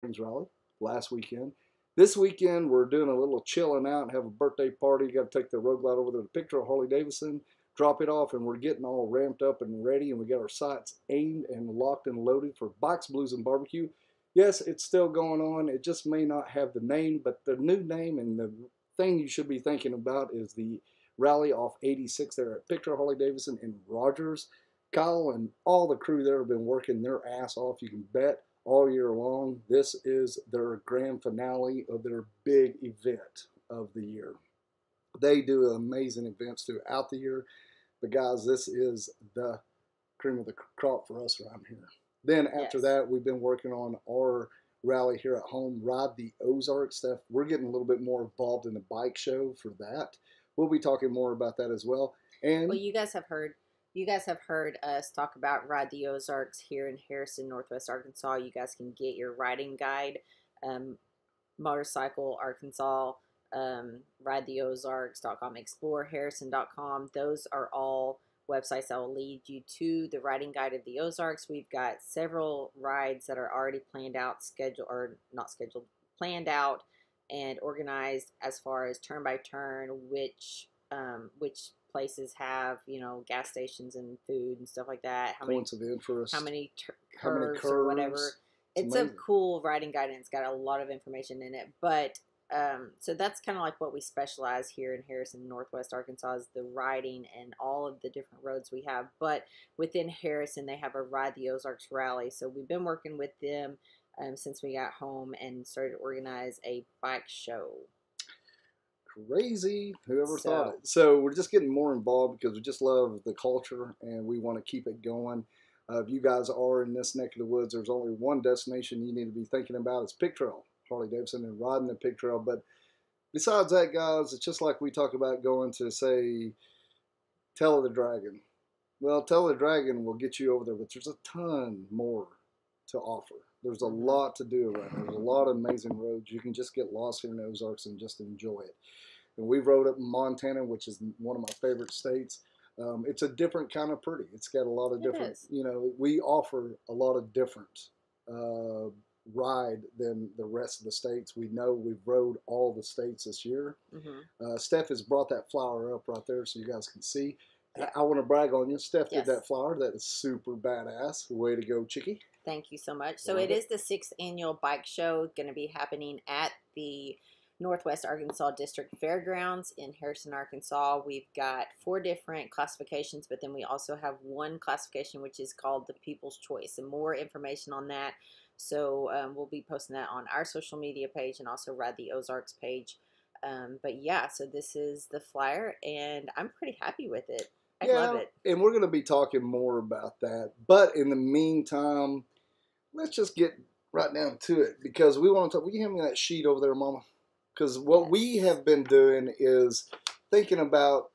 Springs rally last weekend. This weekend, we're doing a little chilling out and have a birthday party. You got to take the road glide over there to Pig Trail Harley-Davidson, drop it off, and we're getting all ramped up and ready, and we got our sights aimed and locked and loaded for Bikes Blues and BBQ. Yes, it's still going on. It just may not have the name, but the new name and the thing you should be thinking about is the rally off 86 there at Pig Trail Harley-Davidson in Rogers. Kyle and all the crew there have been working their ass off, you can bet, all year long. This is their grand finale of their big event of the year. They do amazing events throughout the year, but guys, this is the cream of the crop for us around here. Then after that, we've been working on our rally here at home, Ride the Ozarks stuff. We're getting a little bit more involved in the bike show for that. We'll be talking more about that as well. And well, you guys have heard us talk about Ride the Ozarks here in Harrison, Northwest Arkansas. You guys can get your riding guide, Motorcycle Arkansas, ridetheozarks.com, exploreharrison.com. Those are all websites that will lead you to the riding guide of the Ozarks. We've got several rides that are already planned out, planned out and organized as far as turn by turn, which places have, gas stations and food and stuff like that. Points of interest. How many curves or whatever. It's a cool riding guide, and it's got a lot of information in it. But so that's kind of like what we specialize here in Harrison, Northwest Arkansas, is the riding and all of the different roads we have. But within Harrison, they have a Ride the Ozarks rally. So we've been working with them since we got home and started to organize a bike show. Crazy. Whoever thought it. So we're just getting more involved because we just love the culture and we want to keep it going. If you guys are in this neck of the woods, there's only one destination you need to be thinking about. It's Pig Trail Harley-Davidson and riding the Pig Trail. But besides that, guys, it's just like we talk about going to, say, Tell of the Dragon. Well, Tell of the Dragon will get you over there, but there's a ton more to offer. There's a lot to do around there. There's a lot of amazing roads. You can just get lost here in the Ozarks and just enjoy it. And we rode up in Montana, which is one of my favorite states. It's a different kind of pretty. It's got a lot of different, we offer a lot of different ride than the rest of the states. We know we've rode all the states this year. Steph has brought that flower up right there so you guys can see. I want to brag on you. Steph did that flower. That is super badass. Way to go, Chickie. Thank you so much. So it is the 6th annual bike show, going to be happening at the Northwest Arkansas District Fairgrounds in Harrison, Arkansas. We've got 4 different classifications, but then we also have one classification which is called the People's Choice, and more information on that. So we'll be posting that on our social media page and also Ride the Ozarks page. But yeah, so this is the flyer, and I'm pretty happy with it. I love it. And we're going to be talking more about that. But in the meantime, let's just get right down to it, because we want to talk. Will you hand me that sheet over there, Mama? Because what we have been doing is thinking about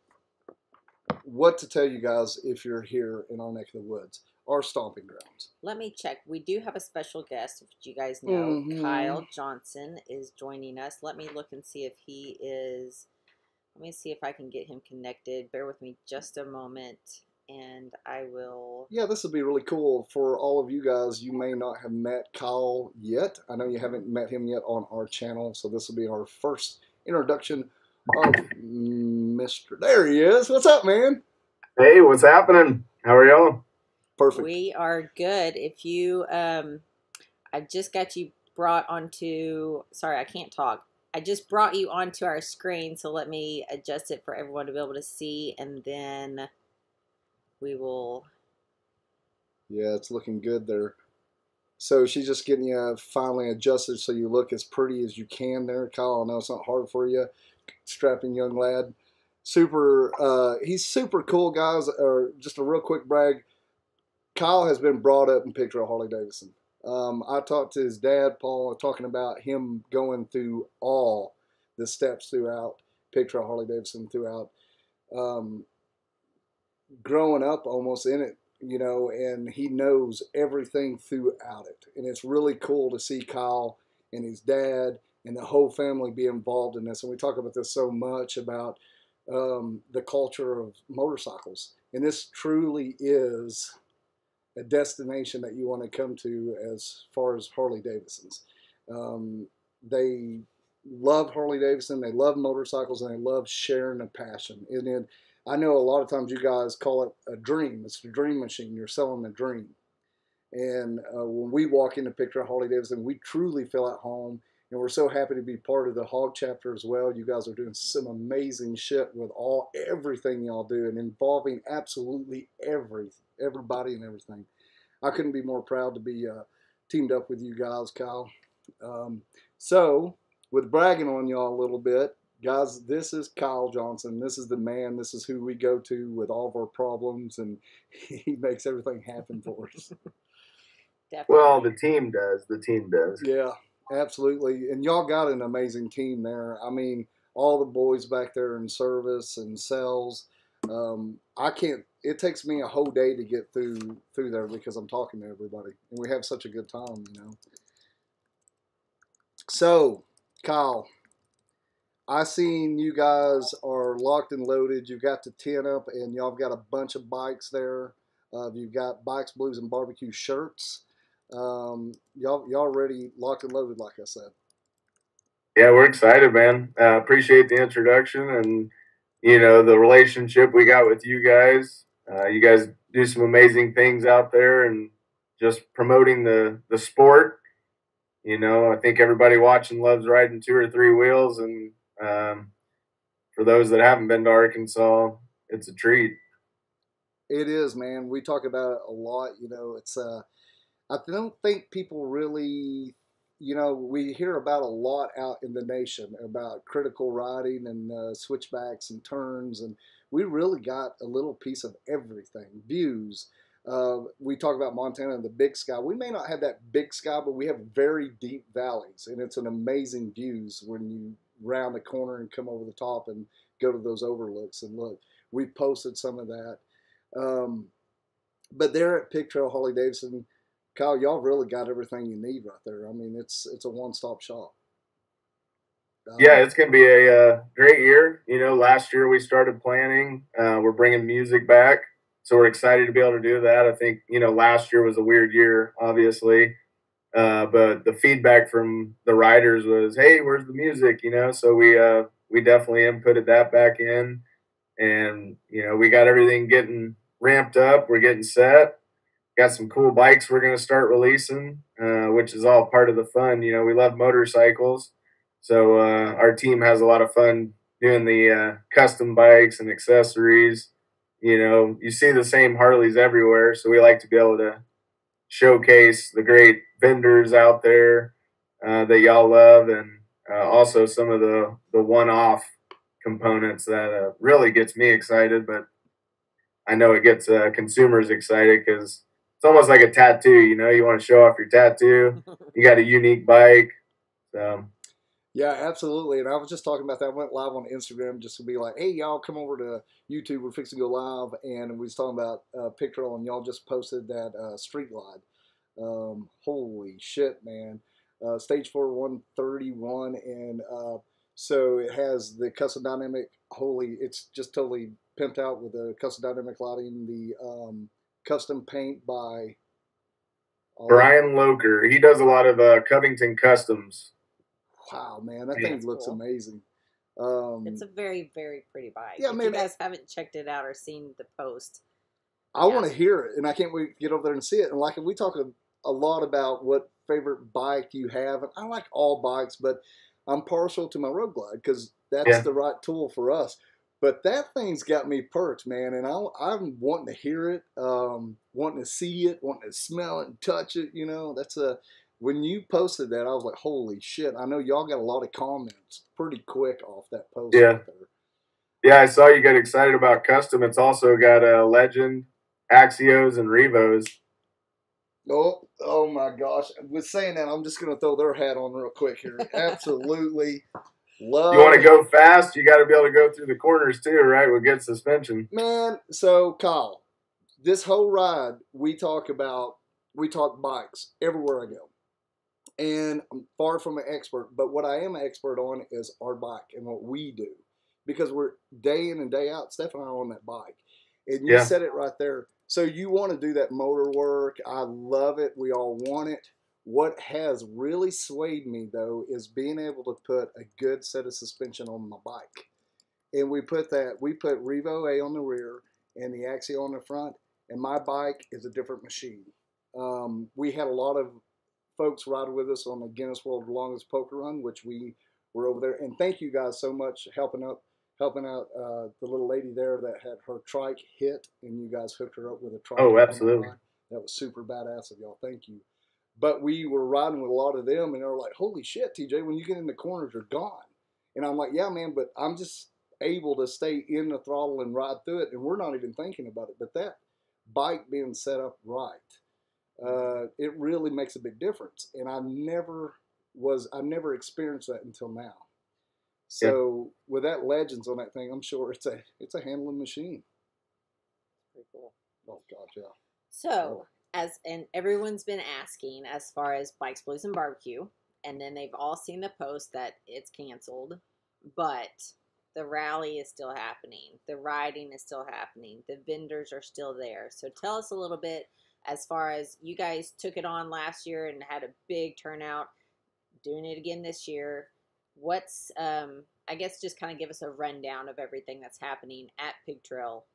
what to tell you guys if you're here in our neck of the woods, our stomping grounds. Let me check. We do have a special guest, if you guys know. Kyle Johnson is joining us. Let me look and see if he is. Let me see if I can get him connected. Bear with me just a moment, and I will. Yeah, this will be really cool for all of you guys. You may not have met Kyle yet. I know you haven't met him yet on our channel, so this will be our first introduction of Mr. There he is. What's up, man? Hey, what's happening? How are y'all? Perfect. We are good. If you, I just got you brought onto. Sorry, I can't talk. I just brought you onto our screen, so let me adjust it for everyone to be able to see, and then we will. Yeah, it's looking good there. So she's just getting you finally adjusted so you look as pretty as you can there, Kyle. I know it's not hard for you. Strapping young lad. Super, he's super cool, guys. Just a real quick brag. Kyle has been brought up in Pig Trail Harley-Davidson. I talked to his dad, Paul, talking about him going through all the steps throughout Pig Trail Harley-Davidson, throughout growing up almost in it, and he knows everything throughout it. And it's really cool to see Kyle and his dad and the whole family be involved in this. And we talk about this so much about the culture of motorcycles. And this truly is a destination that you want to come to as far as Harley-Davidsons. They love Harley-Davidson, they love motorcycles, and they love sharing a passion. And then I know a lot of times you guys call it a dream. It's a dream machine. You're selling a dream. And when we walk into Pig Trail Harley-Davidson, we truly feel at home. And we're so happy to be part of the hog chapter as well. You guys are doing some amazing shit with everything y'all do and involving absolutely everybody and everything. I couldn't be more proud to be teamed up with you guys, Kyle. So, with bragging on y'all a little bit, guys, this is Kyle Johnson. This is the man. This is who we go to with all of our problems, and he makes everything happen for us. Definitely. Well, the team does. The team does. Yeah, absolutely. And y'all got an amazing team there. I mean, all the boys back there in service and sales. I can't. It takes me a whole day to get through there because I'm talking to everybody, and we have such a good time, you know. So, Kyle, I seen you guys are locked and loaded. You've got the tent up, and y'all got a bunch of bikes there. You've got Bikes Blues and BBQ shirts. Y'all already locked and loaded, like I said. Yeah, we're excited, man. Appreciate the introduction and, you know, the relationship we got with you guys. You guys do some amazing things out there and just promoting the sport. You know, I think everybody watching loves riding 2 or 3 wheels. And for those that haven't been to Arkansas, it's a treat. It is, man. We talk about it a lot. You know, it's I don't think people really, you know, we hear about a lot out in the nation about critical riding and switchbacks and turns, and we really got a little piece of everything. Views. We talk about Montana and the big sky. We may not have that big sky, but we have very deep valleys, and it's an amazing views when you round the corner and come over the top and go to those overlooks and look. We posted some of that. But there at Pig Trail Harley-Davidson, Kyle, y'all really got everything you need right there. I mean, it's a one-stop shop. Yeah, it's going to be a great year. You know, last year we started planning. We're bringing music back, so we're excited to be able to do that. I think, you know, last year was a weird year, obviously. But the feedback from the riders was, hey, where's the music? You know, so we definitely inputted that back in. And, you know, we got everything getting ramped up. We're getting set. Got some cool bikes we're going to start releasing, which is all part of the fun. You know, we love motorcycles. So our team has a lot of fun doing the custom bikes and accessories. You know, you see the same Harleys everywhere. So we like to be able to showcase the great vendors out there that y'all love, and also some of the one-off components that really gets me excited, but I know it gets consumers excited because it's almost like a tattoo. You know, you want to show off your tattoo. You got a unique bike. So. Yeah, absolutely. And I was just talking about that. I went live on Instagram just to be like, hey, y'all come over to YouTube. We're fixing to go live. And we was talking about Pig Trail, and y'all just posted that street glide. Holy shit, man. Stage 4, 131. And so it has the custom dynamic. It's just totally pimped out with the custom dynamic lighting, the custom paint by Brian Loker. He does a lot of Covington Customs. Wow, man, that thing looks amazing. It's a very, very pretty bike. Yeah, if man, you guys haven't checked it out or seen the post, I want to hear it, and I can't wait to get over there and see it. And like, we talk a lot about what favorite bike you have, and I like all bikes, but I'm partial to my Road Glide because that's the right tool for us. But that thing's got me perked, man, and I'm wanting to hear it, wanting to see it, wanting to smell it and touch it. You know, when you posted that, I was like, holy shit. I know y'all got a lot of comments pretty quick off that post. Yeah. Right there. Yeah, I saw you get excited about custom. It's also got a Legend, Axios, and Revos. Oh my gosh. With saying that, I'm just going to throw their hat on real quick here. Absolutely love. You want to go fast? You got to be able to go through the corners too, right? With good suspension. Man, so Kyle, this whole ride, we talk bikes everywhere I go. And I'm far from an expert, but what I am an expert on is our bike and what we do. Because we're day in and day out, Steph and I are on that bike. And you said it right there. So you want to do that motor work. I love it. We all want it. What has really swayed me, though, is being able to put a good set of suspension on my bike. And we put Revo A on the rear and the Axial on the front, and my bike is a different machine. We had a lot of folks ride with us on the Guinness World Longest Poker Run, which we were over there. And thank you guys so much helping out the little lady there that had her trike hit, and you guys hooked her up with a trike. Oh, absolutely. That was super badass of y'all. Thank you. But we were riding with a lot of them, and they were like, holy shit, TJ, when you get in the corners, you're gone. And I'm like, yeah, man, but I'm just able to stay in the throttle and ride through it, and we're not even thinking about it. But that bike being set up right, it really makes a big difference. And I never experienced that until now. So with that Legends on that thing, I'm sure it's a handling machine. Pretty cool. Oh God, yeah. So and everyone's been asking as far as Bikes Blues and BBQ, and then they've all seen the post that it's canceled, but the rally is still happening. The riding is still happening. The vendors are still there. So tell us a little bit as far as you guys took it on last year and had a big turnout, doing it again this year. What's, I guess just kind of give us a rundown of everything that's happening at Pig Trail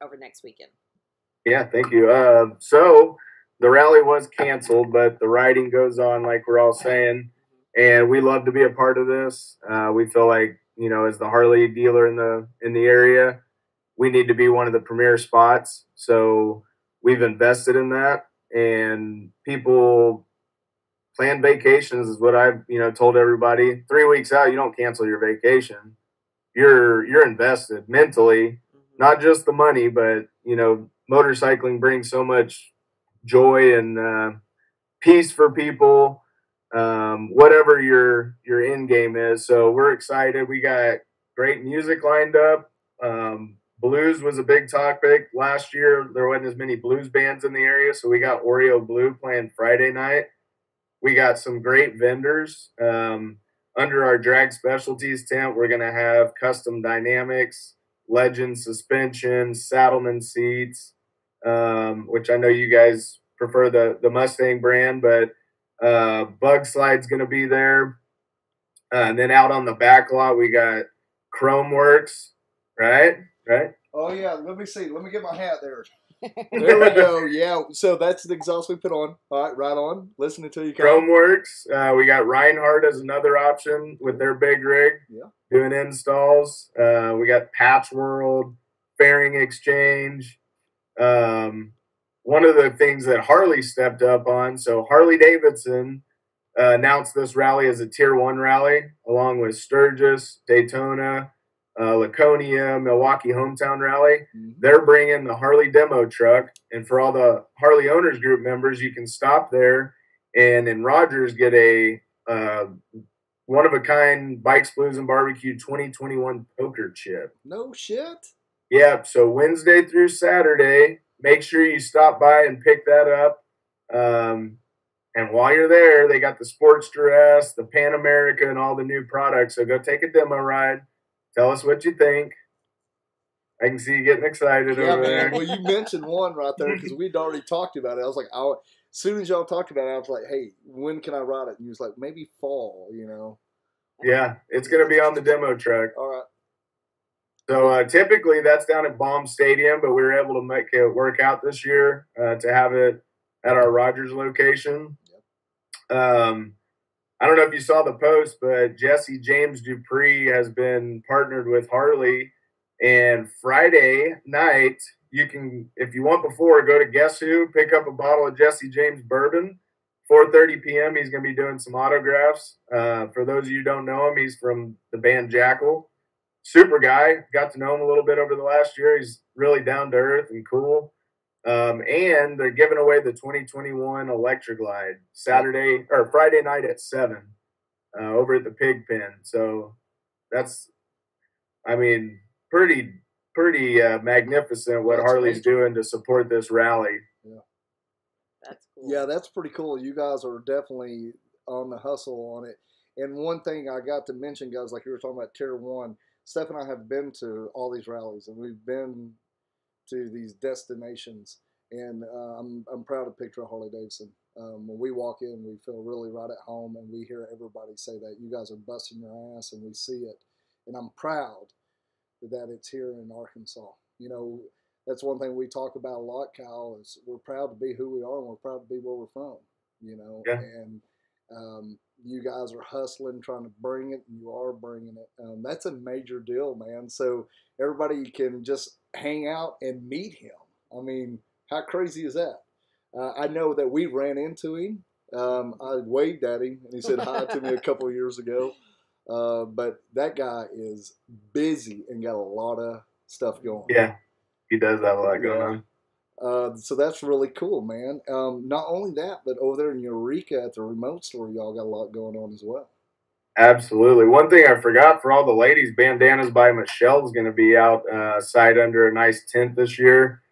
over next weekend. Yeah, thank you. So the rally was canceled, but the riding goes on like we're all saying, and we love to be a part of this. We feel like, you know, as the Harley dealer in the area, we need to be one of the premier spots. So we've invested in that, and people plan vacations is what I've, you know, told everybody. 3 weeks out, you don't cancel your vacation. You're invested mentally, not just the money, but, you know, motorcycling brings so much joy and peace for people, whatever your end game is. So we're excited. We got great music lined up. Blues was a big topic last year. There wasn't as many blues bands in the area, so we got Oreo Blue playing Friday night. We got some great vendors. Under our drag specialties tent, we're going to have custom dynamics, Legend suspension, Saddleman seats, which I know you guys prefer the Mustang brand, but Bug Slide's going to be there. And then out on the back lot, we got Khrome Werks, right? Oh, yeah. Let me see. Let me get my hat there. There we go. Yeah. So that's the exhaust we put on. All right. Right on. Listen until you come. Khrome Werks. We got Reinhardt as another option with their big rig. Yeah. Doing installs. We got Patch World, Fairing Exchange. One of the things that Harley stepped up on, so Harley-Davidson announced this rally as a Tier 1 rally, along with Sturgis, Daytona, Laconia, Milwaukee Hometown Rally. They're bringing the Harley demo truck, and for all the Harley Owners Group members, you can stop there and in Rogers get a one-of-a-kind Bikes Blues and BBQ 2021 poker chip. No shit? Yeah, so Wednesday through Saturday, make sure you stop by and pick that up. And while you're there, they got the Sportster S, the Pan America, and all the new products. So go take a demo ride. Tell us what you think. I can see you getting excited over there. Well, you mentioned one right there because we'd already talked about it. I was like, as soon as y'all talked about it, I was like, hey, when can I ride it? And you was like, maybe fall, you know. Yeah, it's going to be on the demo truck. All right. So typically that's down at Baum Stadium, but we were able to make it work out this year to have it at our Rogers location. I don't know if you saw the post, but Jesse James Dupree has been partnered with Harley. And Friday night, you can, if you want before, go to Guess Who, pick up a bottle of Jesse James bourbon. 4:30 p.m., he's going to be doing some autographs. For those of you who don't know him, he's from the band Jackal. Super guy. Got to know him a little bit over the last year. He's really down to earth and cool. And they're giving away the 2021 Electric Glide Friday night at 7 over at the Pig Pen. So that's, I mean, pretty magnificent what Harley's doing to support this rally. Yeah. That's cool. Yeah, that's pretty cool. You guys are definitely on the hustle on it. And one thing I got to mention, guys, like you were talking about Tier 1, Steph and I have been to all these rallies, and we've been to these destinations. And I'm proud of Pig Trail Harley-Davidson. When we walk in, we feel really right at home, and we hear everybody say that you guys are busting your ass, and we see it. And I'm proud that it's here in Arkansas. You know, that's one thing we talk about a lot, Kyle, is we're proud to be who we are, and we're proud to be where we're from, you know. Yeah. And you guys are hustling, trying to bring it, and you are bringing it. That's a major deal, man. So everybody can just hang out and meet him. I mean, how crazy is that? I know that we ran into him. I waved at him, and he said hi to me a couple of years ago. But that guy is busy and got a lot of stuff going. Yeah, he does have a lot going on. So that's really cool, man. Not only that, but over there in Eureka at the remote store, y'all got a lot going on as well. Absolutely. One thing I forgot for all the ladies, Bandanas by Michelle's going to be out side under a nice tent this year.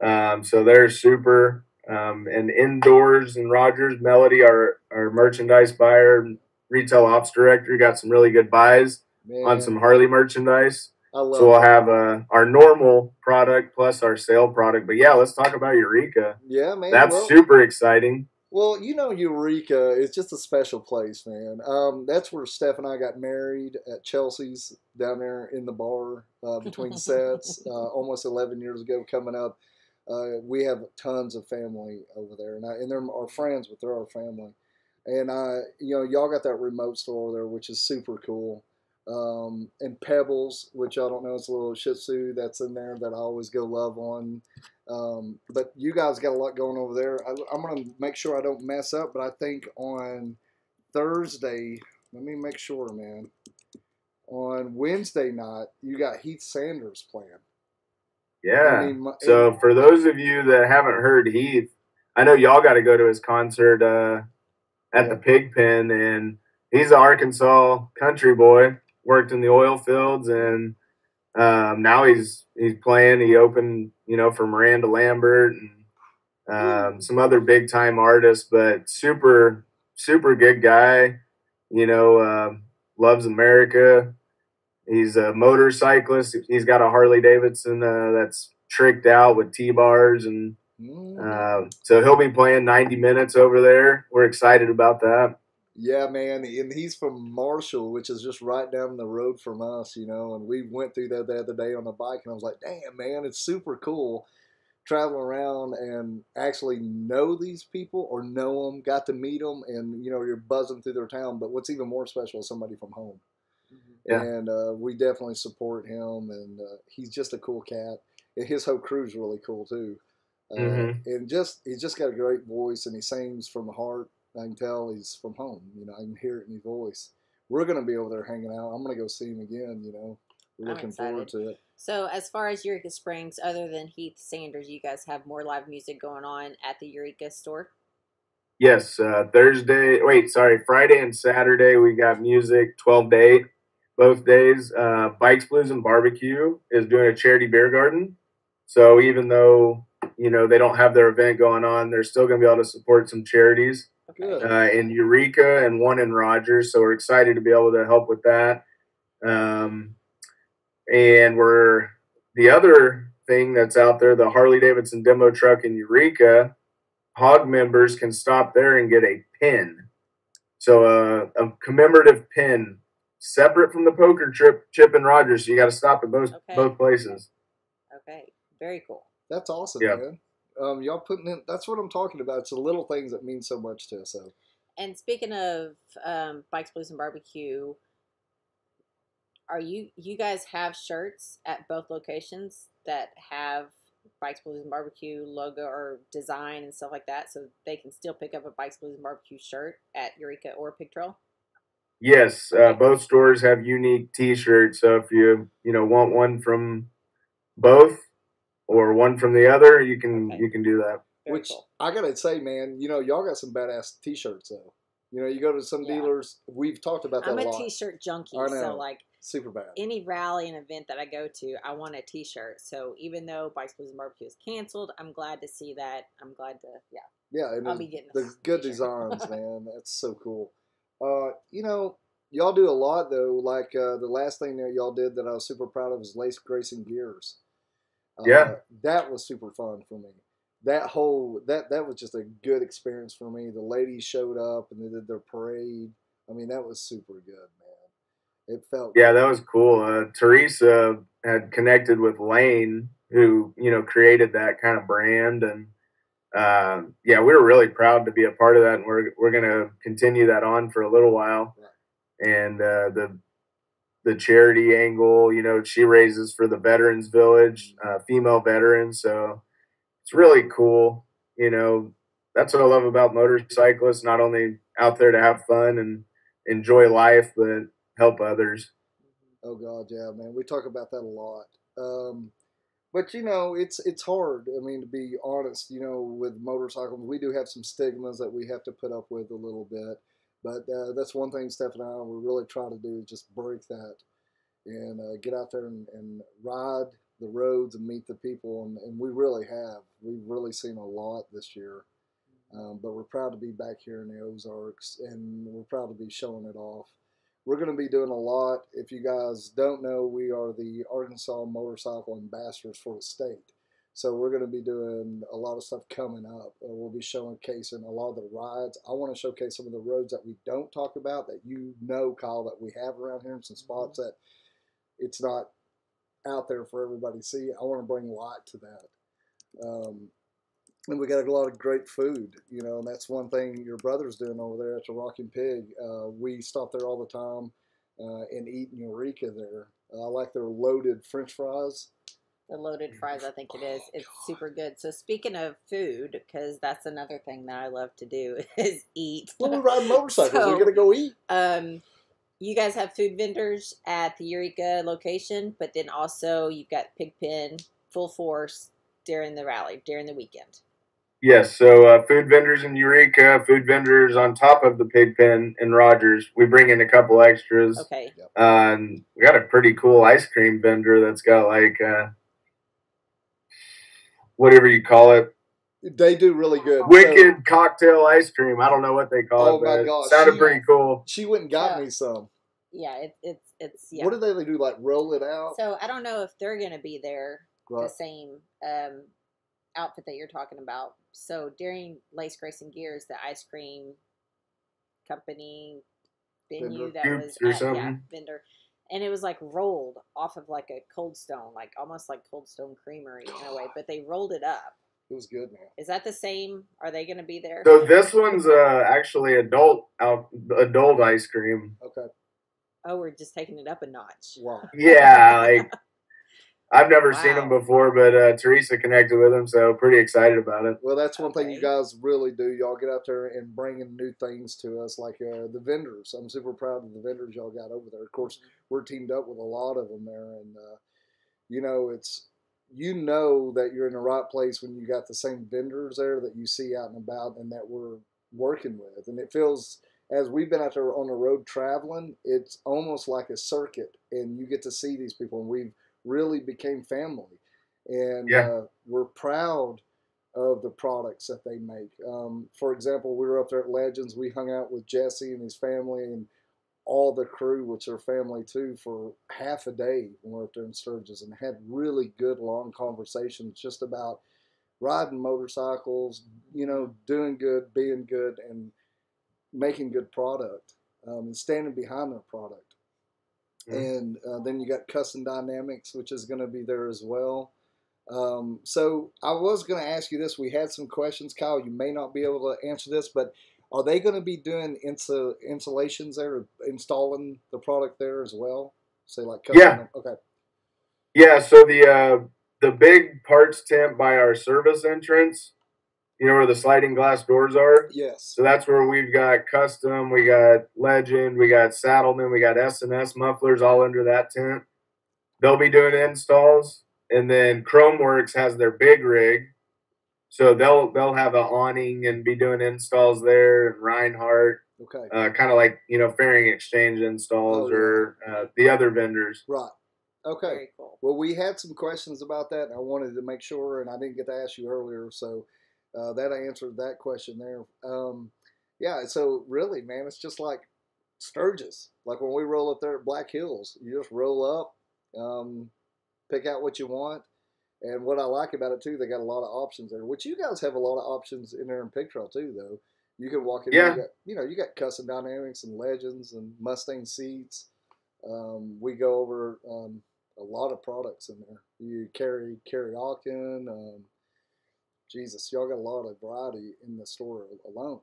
So they're super. And Indoors and Rogers, Melody, our merchandise buyer, retail ops director, got some really good buys on some Harley merchandise. So we'll have our normal product plus our sale product. But yeah, let's talk about Eureka. Yeah, man. That's super exciting. Well, you know, Eureka is just a special place, man. That's where Steph and I got married at Chelsea's down there in the bar between sets almost 11 years ago coming up. We have tons of family over there, and they're our friends, but they're our family. And you know, y'all got that remote store over there, which is super cool. And Pebbles, which I don't know, it's a little Shih Tzu that's in there that I always go love on. But you guys got a lot going over there. I'm going to make sure I don't mess up, but I think on Thursday, let me make sure, man. On Wednesday night, you got Heath Sanders playing. Yeah. So for those of you that haven't heard Heath, I know y'all got to go to his concert at the Pig Pen, and he's an Arkansas country boy. Worked in the oil fields, and now he's playing. He opened, you know, for Miranda Lambert and some other big time artists, but super good guy. You know, loves America. He's a motorcyclist. He's got a Harley-Davidson that's tricked out with T-bars, and so he'll be playing 90 minutes over there. We're excited about that. Yeah, man, and he's from Marshall, which is just right down the road from us, you know, and we went through that the other day on the bike, and I was like, damn, man, it's super cool traveling around and actually know these people or know them, got to meet them, and, you know, you're buzzing through their town, but what's even more special is somebody from home. Yeah. And we definitely support him, and he's just a cool cat, and his whole crew's really cool, too. And he's just got a great voice, and he sings from the heart. I can tell he's from home. You know, I can hear it in his voice. We're going to be over there hanging out. I'm going to go see him again, you know. We're looking forward to it. So as far as Eureka Springs, other than Heath Sanders, you guys have more live music going on at the Eureka store? Yes. Friday and Saturday we got music 12 to 8, both days. Bikes Blues and BBQ is doing a charity beer garden. So even though, you know, they don't have their event going on, they're still going to be able to support some charities. In Eureka and one in Rogers, so we're excited to be able to help with that. And the other thing that's out there, the Harley-Davidson demo truck in Eureka, Hog members can stop there and get a pin. So a commemorative pin, separate from the poker chip in Rogers. So you got to stop at both places. Okay, very cool. That's awesome, man. Y'all putting in, that's what I'm talking about. It's the little things that mean so much to us. So. And speaking of Bikes, Blues, and BBQ, are you guys have shirts at both locations that have Bikes, Blues, and BBQ logo or design and stuff like that, so they can still pick up a Bikes, Blues, and BBQ shirt at Eureka or Pig Trail? Yes, both stores have unique T-shirts. So if you want one from both or one from the other, you can do that. Very Which cool. I gotta say, man, you know, y'all got some badass T-shirts though. You know, you go to some dealers. We've talked about that a lot. I'm a T-shirt junkie, so like super bad. Any rally and event that I go to, I want a T-shirt. So even though Bikes, Blues, and BBQ is canceled, I'm glad to see that. I'm glad to and I'll be getting the good designs, man. That's so cool. You know, y'all do a lot though. Like the last thing that y'all did that I was super proud of was Lace Gracing Gears. That was super fun for me. that whole that was just a good experience for me. The ladies showed up and they did their parade. I mean, that was super good, man. It felt Yeah, that was cool. Teresa had connected with Lane, who created that kind of brand, and yeah, we were really proud to be a part of that, and we're gonna continue that on for a little while. And the charity angle, she raises for the Veterans Village, female veterans, so it's really cool. That's what I love about motorcyclists, not only out there to have fun and enjoy life, but help others. Oh God, yeah, man. We talk about that a lot. But it's hard. I mean, to be honest, with motorcycles, we do have some stigmas that we have to put up with a little bit. But that's one thing Steph and I we really try to do is just break that and get out there and ride the roads and meet the people. And we really have. We've really seen a lot this year. But we're proud to be back here in the Ozarks, and we're proud to be showing it off. We're going to be doing a lot. If you guys don't know, we are the Arkansas Motorcycle Ambassadors for the state. So we're going to be doing a lot of stuff coming up. We'll be showcasing a lot of the rides. I want to showcase some of the roads that we don't talk about that Kyle, that we have around here, and some spots that it's not out there for everybody to see. I want to bring light to that. And we got a lot of great food, and that's one thing your brother's doing over there at the Rockin' Pig. We stop there all the time and eat in Eureka there. I like their loaded French fries. The loaded fries, I think it is. It's super good. So speaking of food, because that's another thing that I love to do is eat. Well, we ride motorcycles. We're going to go eat. You guys have food vendors at the Eureka location, but then also you've got Pigpen full force during the rally, during the weekend. Yes, so food vendors in Eureka, food vendors on top of the Pigpen in Rogers. We bring in a couple extras. Okay. And we got a pretty cool ice cream vendor that's got like whatever you call it. They do really good. Wicked cocktail ice cream. I don't know what they call it. Oh my gosh, sounded pretty cool. She went and got me some. Yeah, it's yeah. What do they do? Like roll it out? So I don't know if they're gonna be there the same outfit that you're talking about. So during Lace Grace and Gears, the ice cream company venue that was vendor, and it was like rolled off of like a Cold Stone, like almost like Cold Stone Creamery in a way, but they rolled it up. It was good, man. Is that the same? Are they going to be there? So this one's actually adult ice cream. Okay. Oh, we're just taking it up a notch. Wow. Yeah, like I've never seen them before, but Teresa connected with them, so pretty excited about it. Well, that's one thing you guys really do. Y'all get out there and bring in new things to us, like the vendors. I'm super proud of the vendors y'all got over there. Of course, we're teamed up with a lot of them there, and it's that you're in the right place when you got the same vendors there that you see out and about and that we're working with. And it feels, as we've been out there on the road traveling, it's almost like a circuit, and you get to see these people, and we've really became family. And we're proud of the products that they make. For example, we were up there at Legends. We hung out with Jesse and his family and all the crew, which are family too, for half a day when we were up there in Sturgis, and had really good long conversations just about riding motorcycles, doing good, being good, and making good product, and standing behind their product. And then you got Custom Dynamics, which is going to be there as well. So I was going to ask you this. We had some questions, Kyle. You may not be able to answer this, but are they going to be doing installations there, installing the product there as well? Say like custom? Okay. Yeah. So the big parts tent by our service entrance, where the sliding glass doors are? Yes. So that's where we've got Custom, we got Legend, we got Saddleman, we got S&S mufflers all under that tent. They'll be doing installs. And then Khrome Werks has their big rig. So they'll have an awning and be doing installs there. And Reinhardt. Okay. Kind of like, Fairing Exchange installs or the other vendors. Right. Okay. Very cool. Well, we had some questions about that, and I wanted to make sure, and I didn't get to ask you earlier, so that answered that question there. So really, man, it's just like Sturgis. Like when we roll up there at Black Hills, you just roll up, pick out what you want, And what I like about it too, they got a lot of options there, which you guys have a lot of options in there in Pig Trail too, though. You can walk in there, you got custom dynamics and legends and Mustang seats. We go over a lot of products in there. You carry karaoke. Jesus, y'all got a lot of variety in the store alone.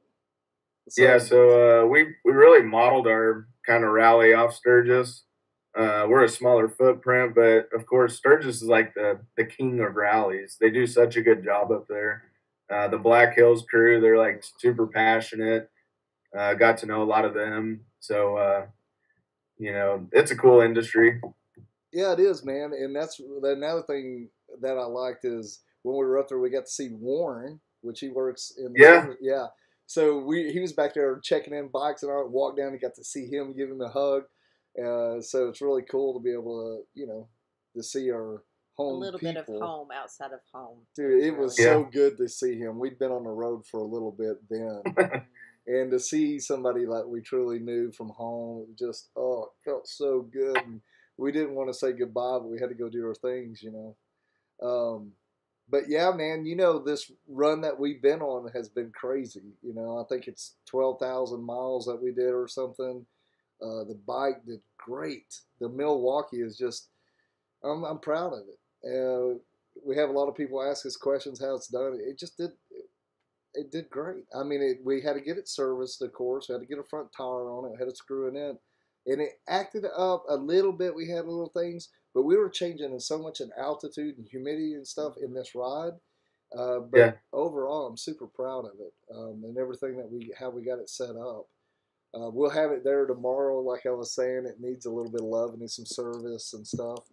So we really modeled our kind of rally off Sturgis. We're a smaller footprint, but of course Sturgis is like the king of rallies. They do such a good job up there. The Black Hills crew, they're like super passionate. Got to know a lot of them. So, it's a cool industry. Yeah, it is, man. And that's another thing that I liked is when we were up there, we got to see Warren, which he works in the yeah. So he was back there checking in bikes, and I walked down and got to see him, give him a hug. So it's really cool to be able to, to see our home a little people. Bit of home outside of home. Dude, it was so good to see him. We'd been on the road for a little bit then. And to see somebody like we truly knew from home, it just, it felt so good. And we didn't want to say goodbye, but we had to go do our things, But yeah, man, this run that we've been on has been crazy. I think it's 12,000 miles that we did or something. The bike did great. The Milwaukee is just, I'm proud of it. We have a lot of people ask us questions how it's done. It just did. It did great. I mean, we had to get it serviced, of course. We had to get a front tire on it. Had to screw it in. And it acted up a little bit. We had little things. But we were changing in so much in altitude and humidity and stuff in this ride. But overall, I'm super proud of it and everything how we got it set up. We'll have it there tomorrow. Like I was saying, it needs a little bit of love. It needs some service and stuff.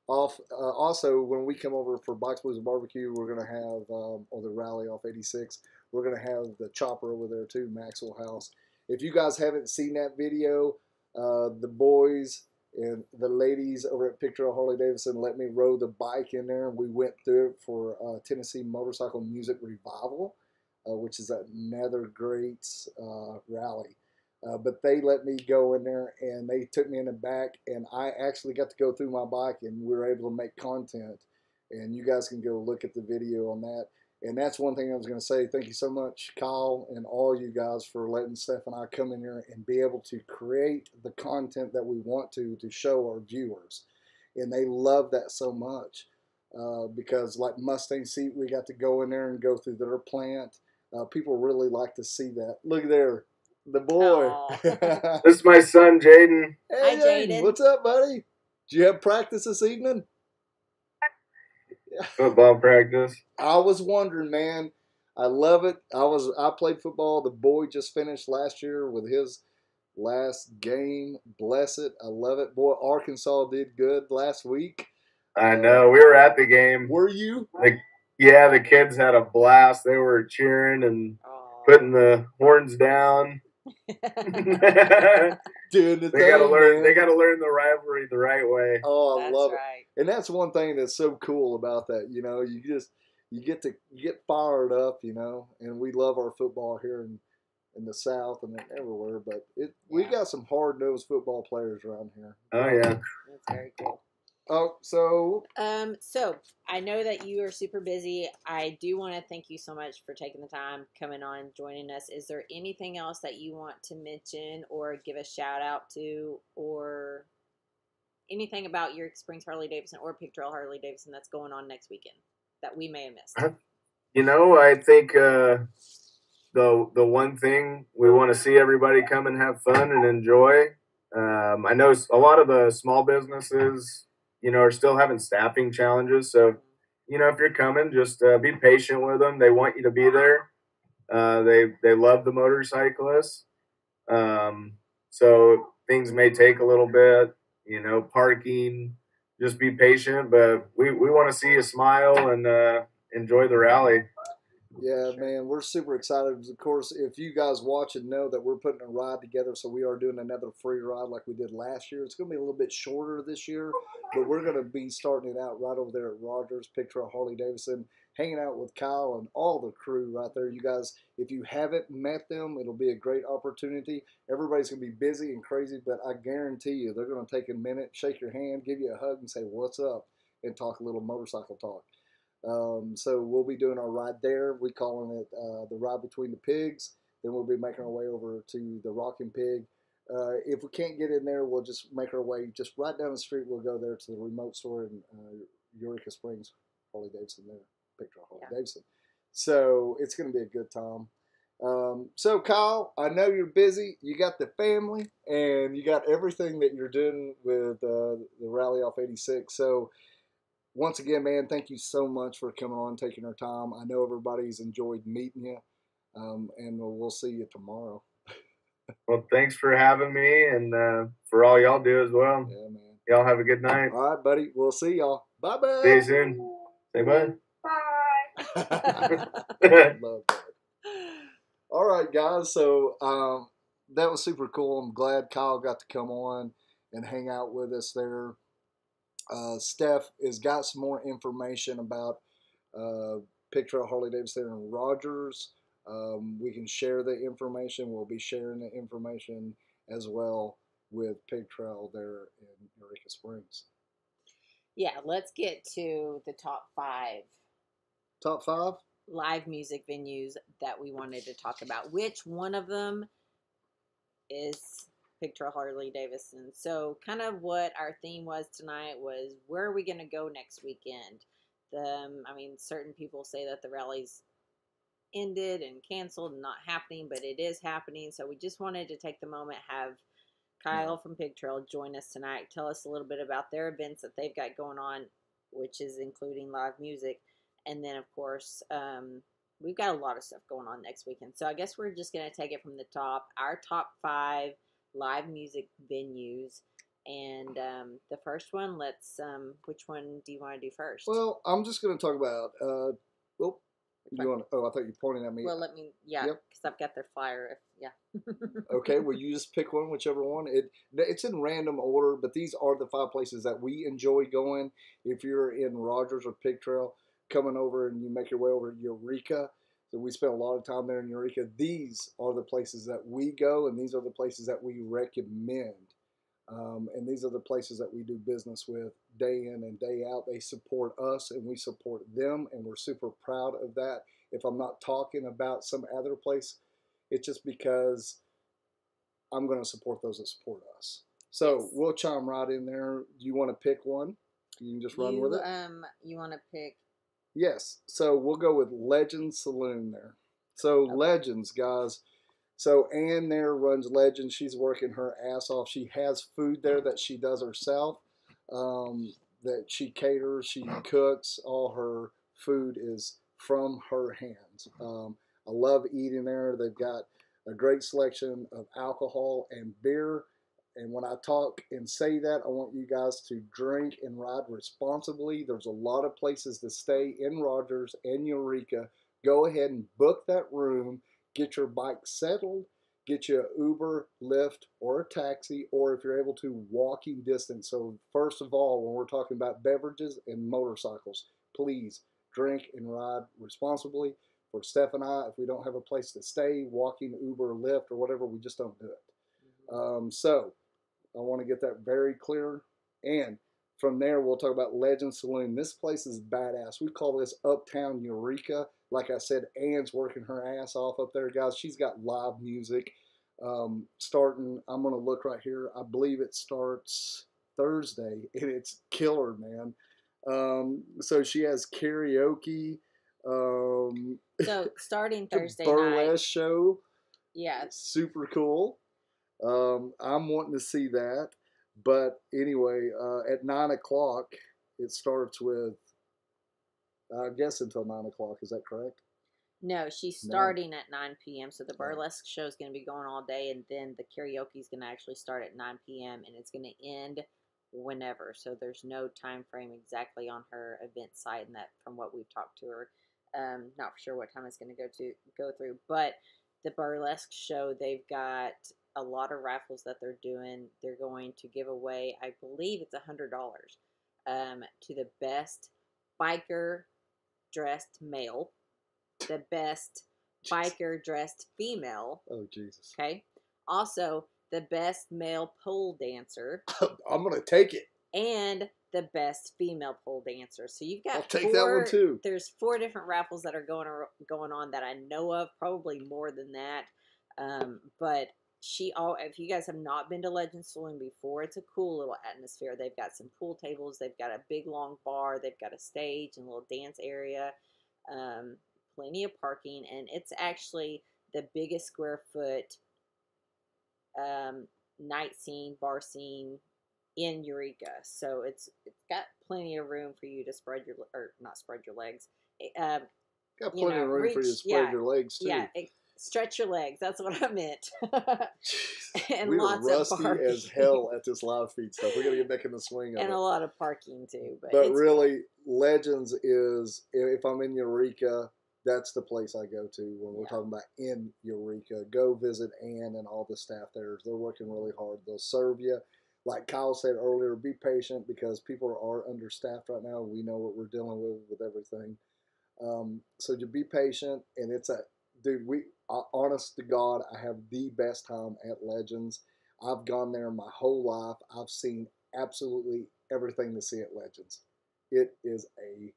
Also, when we come over for Bikes Blues BBQ, we're going to have, or the rally off 86, we're going to have the chopper over there too, Maxwell House. If you guys haven't seen that video, the boys and the ladies over at Pig Trail Harley-Davidson let me row the bike in there. We went through it for Tennessee Motorcycle Music Revival, which is another great rally. But they let me go in there, and they took me in the back, and I actually got to go through my bike, and we were able to make content. And you guys can go look at the video on that. And that's one thing I was going to say. Thank you so much, Kyle, and all you guys for letting Steph and I come in here and be able to create the content that we want to show our viewers. And they love that so much because like Mustang Seat, we got to go in there and go through their plant. People really like to see that. Look there, the boy. This is my son, Jaden. Hey, hi, Jaden. What's up, buddy? Did you have practice this evening? Football practice. I was wondering, man. I love it. I played football. The boy just finished last year with his last game. Bless it. I love it. Boy, Arkansas did good last week. I know. We were at the game. Were you? The kids had a blast. They were cheering and putting the horns down. Doing the thing. They gotta learn the rivalry the right way. Oh, I love it. And that's one thing that's so cool about that. You get fired up, and we love our football here in the South and everywhere. But we got some hard-nosed football players around here. Oh yeah, that's very cool. Oh, so I know that you are super busy. I do want to thank you so much for taking the time, coming on, joining us. Is there anything else that you want to mention or give a shout out to, or anything about Eureka Springs Harley-Davidson or Pig Trail Harley-Davidson that's going on next weekend that we may have missed? I think the one thing we want to see everybody come and have fun and enjoy. I know a lot of the small businesses, are still having staffing challenges. So, if you're coming, just be patient with them. They want you to be there. They love the motorcyclists. So things may take a little bit, parking, just be patient. But we want to see you smile and enjoy the rally. Yeah, man, we're super excited. Of course, if you guys watch and know that we're putting a ride together, so we are doing another free ride like we did last year. It's going to be a little bit shorter this year, but we're going to be starting it out right over there at Rogers, Pig Trail Harley-Davidson, hanging out with Kyle and all the crew right there. You guys, if you haven't met them, it'll be a great opportunity. Everybody's going to be busy and crazy, but I guarantee you they're going to take a minute, shake your hand, give you a hug, and say, "What's up?" and talk a little motorcycle talk. So we'll be doing our ride there. We calling it the Ride Between the Pigs. Then we'll be making our way over to the Rockin' Pig. If we can't get in there, we'll just make our way just right down the street. We'll go there to the remote store in Eureka Springs, Harley-Davidson there, Pig Trail Harley-Davidson. So it's going to be a good time. So Kyle, I know you're busy. You got the family and you got everything that you're doing with the Rally Off 86. So once again, man, thank you so much for coming on, taking our time. I know everybody's enjoyed meeting you, and we'll see you tomorrow. Well, thanks for having me, and for all y'all do as well. Yeah, man. Y'all have a good night. All right, buddy. We'll see y'all. Bye, bye. See you soon. Say bye. Bye. Love that. All right, guys. So that was super cool. I'm glad Kyle got to come on and hang out with us there. Steph has got some more information about Pig Trail Harley-Davidson and Rogers. We can share the information. We'll be sharing the information as well with Pig Trail there in Eureka Springs. Yeah, let's get to the top 5. Top 5? Live music venues that we wanted to talk about. Which one of them is Pig Trail Harley-Davidson? So kind of what our theme was tonight was, where are we going to go next weekend? I mean, certain people say that the rally's ended and canceled and not happening, but it is happening. So we just wanted to take the moment, have Kyle from Pig Trail join us tonight, tell us a little bit about their events that they've got going on, which is including live music. And then, of course, we've got a lot of stuff going on next weekend. So I guess we're just going to take it from the top. Our top 5 live music venues. And the first one, which one do you want to do first? Well, I'm just going to talk about, I thought you were pointing at me. Well, because I've got their flyer. Okay, well, you just pick one, whichever one. It's in random order, but these are the 5 places that we enjoy going. If you're in Rogers or Pig Trail, coming over and you make your way over to Eureka. So we spend a lot of time there in Eureka. These are the places that we go, and these are the places that we recommend. And these are the places that we do business with day in and day out. They support us, and we support them, and we're super proud of that. If I'm not talking about some other place, it's just because I'm going to support those that support us. So we'll chime right in there. Do you want to pick one? You can just run with it. You want to pick? Yes. So we'll go with Legends Saloon there. So okay. Legends, guys. So Ann there runs Legends. She's working her ass off. She has food there that she does herself, that she caters, she cooks. All her food is from her hands. I love eating there. They've got a great selection of alcohol and beer. And when I talk and say that, I want you guys to drink and ride responsibly. There's a lot of places to stay in Rogers and Eureka. Go ahead and book that room. Get your bike settled. Get you an Uber, Lyft, or a taxi, or if you're able to, walking distance. So first of all, when we're talking about beverages and motorcycles, please drink and ride responsibly. For Steph and I, if we don't have a place to stay, walking, Uber, Lyft, or whatever, we just don't do it. So I want to get that very clear. And from there, we'll talk about Legend Saloon. This place is badass. We call this Uptown Eureka. Like I said, Ann's working her ass off up there, guys. She's got live music starting. I'm going to look right here. I believe it starts Thursday, and it's killer, man. So she has karaoke. So starting Thursday burlesque night. show. Yeah. Super cool. I'm wanting to see that. But anyway, at 9 o'clock, it starts with, I guess, until 9 o'clock. Is that correct? No, she's starting at 9 p.m. So the burlesque show is going to be going all day, and then the karaoke is going to actually start at 9 p.m. and it's going to end whenever. So there's no time frame exactly on her event site, and that from what we've talked to her, not for sure what time it's going to go through. But the burlesque show, they've got a lot of raffles that they're doing. They're going to give away, I believe it's $100, to the best biker dressed male, the best biker dressed female. Oh, Jesus. Okay. Also, the best male pole dancer. I'm going to take it. and the best female pole dancer. So you've got I'll take that one too. There's 4 different raffles that are going on that I know of, probably more than that. But if you guys have not been to Legend Saloon before, it's a cool little atmosphere. They've got some pool tables, they've got a big long bar, they've got a stage and a little dance area, plenty of parking, and it's actually the biggest square foot night scene, bar scene in Eureka. So it's got plenty of room for you to not spread your legs. Got plenty of room for you to spread your legs too. Yeah, stretch your legs. That's what I meant. And we lots were rusty of parking. as hell at this live feed stuff. We got to get back in the swing of it. And a lot of parking too. But really, Legends is, if I'm in Eureka, that's the place I go to when we're talking about in Eureka. Go visit Ann and all the staff there. They're working really hard. They'll serve you. Like Kyle said earlier, be patient because people are understaffed right now. We know what we're dealing with everything. So to be patient, and dude, honest to God, I have the best time at Legends. I've gone there my whole life. I've seen absolutely everything to see at Legends. It is a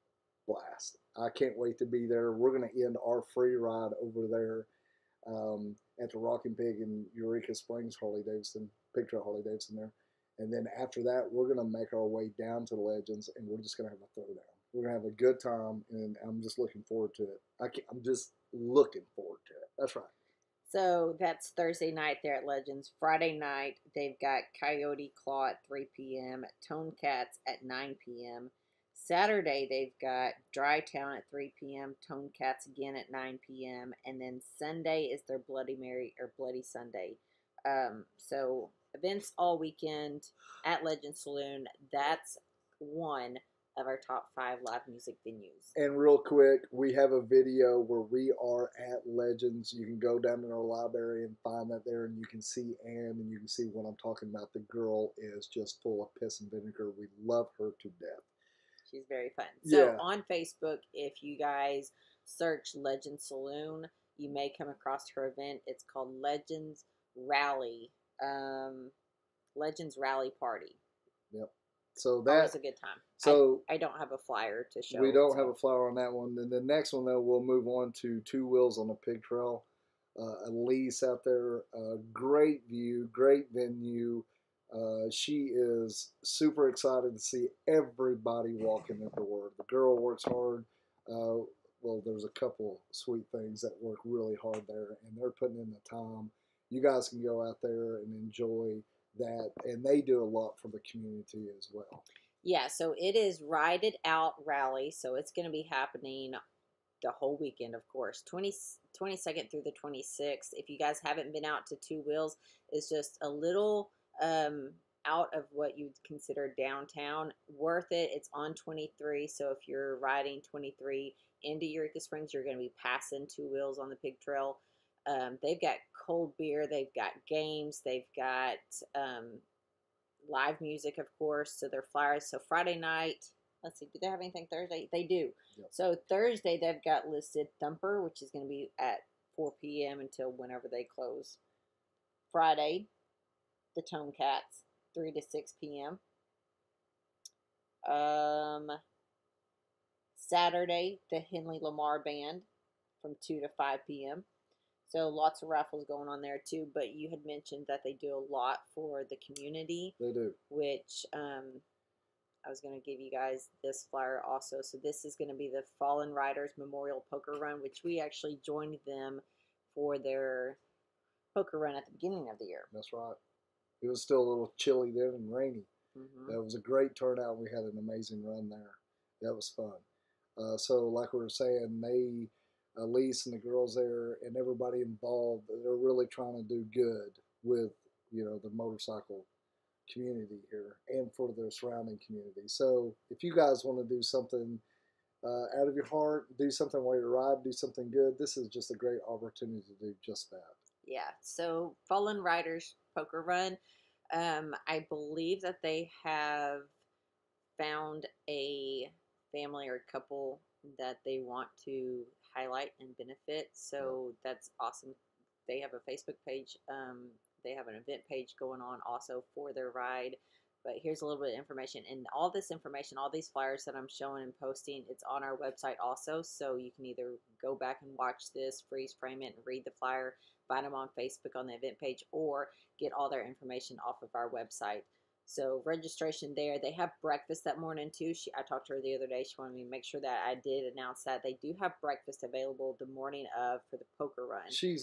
blast. I can't wait to be there. We're going to end our free ride over there at the Rocking Pig in Eureka Springs, Harley-Davidson, Pig Trail Harley-Davidson there. And then after that, we're going to make our way down to Legends, and we're just going to have a throwdown. We're going to have a good time, and I'm just looking forward to it. I'm just looking forward to it. That's right. So that's Thursday night there at Legends. Friday night, they've got Coyote Claw at 3 p.m., Tone Cats at 9 p.m. Saturday, they've got Dry Town at 3 p.m., Tone Cats again at 9 p.m., and then Sunday is their Bloody Mary or Bloody Sunday. So events all weekend at Legend Saloon. That's one of our top 5 live music venues. And real quick, we have a video where we are at Legends. You can go down in our library and find that there, and you can see Ann, and you can see what I'm talking about. The girl is just full of piss and vinegar. We love her to death. She's very fun. So on Facebook, if you guys search Legend Saloon, you may come across her event. It's called Legends Rally. Legends Rally Party. Yep. So that was a good time. So I don't have a flyer to show. We don't have a flyer on that one. And the next one, though, we'll move on to Two Wheels on the Pig Trail. Elise out there, great view, great venue. She is super excited to see everybody walk in the door. The girl works hard. Well, there's a couple sweet things that work really hard there, and they're putting in the time. You guys can go out there and enjoy that, and they do a lot for the community as well. Yeah, so it is Ride It Out Rally, so it's going to be happening the whole weekend, of course, 22nd through the 26th. If you guys haven't been out to Two Wheels, it's just a little out of what you'd consider downtown. Worth it. It's on 23, so if you're riding 23 into Eureka Springs, you're going to be passing Two Wheels on the Pig Trail. They've got cold beer, they've got games, they've got live music, of course, so they're flyers. So Friday night, let's see, do they have anything Thursday? They do. Yep. So Thursday, they've got listed Thumper, which is going to be at 4 p.m. until whenever they close. Friday, the Tone Cats, 3 to 6 p.m. Saturday, the Henley Lamar Band from 2 to 5 p.m. So lots of raffles going on there too, but you had mentioned that they do a lot for the community. They do. Which I was going to give you guys this flyer also. So this is going to be the Fallen Riders Memorial Poker Run, which we actually joined them for their poker run at the beginning of the year. That's right. It was still a little chilly then and rainy. Mm-hmm. That was a great turnout. We had an amazing run there. That was fun. So like we were saying, Elise and the girls there and everybody involved, they're really trying to do good with, the motorcycle community here and for the surrounding community. So if you guys want to do something out of your heart, do something while you ride, do something good, this is just a great opportunity to do just that. Yeah, so Fallen Riders Poker Run, I believe that they have found a family or couple that they want to highlight and benefit, so that's awesome. They have a Facebook page, they have an event page going on also for their ride. But here's a little bit of information. And all this information, all these flyers that I'm showing and posting, it's on our website also. So you can either go back and watch this, freeze frame it, and read the flyer, find them on Facebook on the event page, or get all their information off of our website. So registration there. They have breakfast that morning too. I talked to her the other day. She wanted me to make sure that I did announce that. They do have breakfast available the morning of for the poker run. She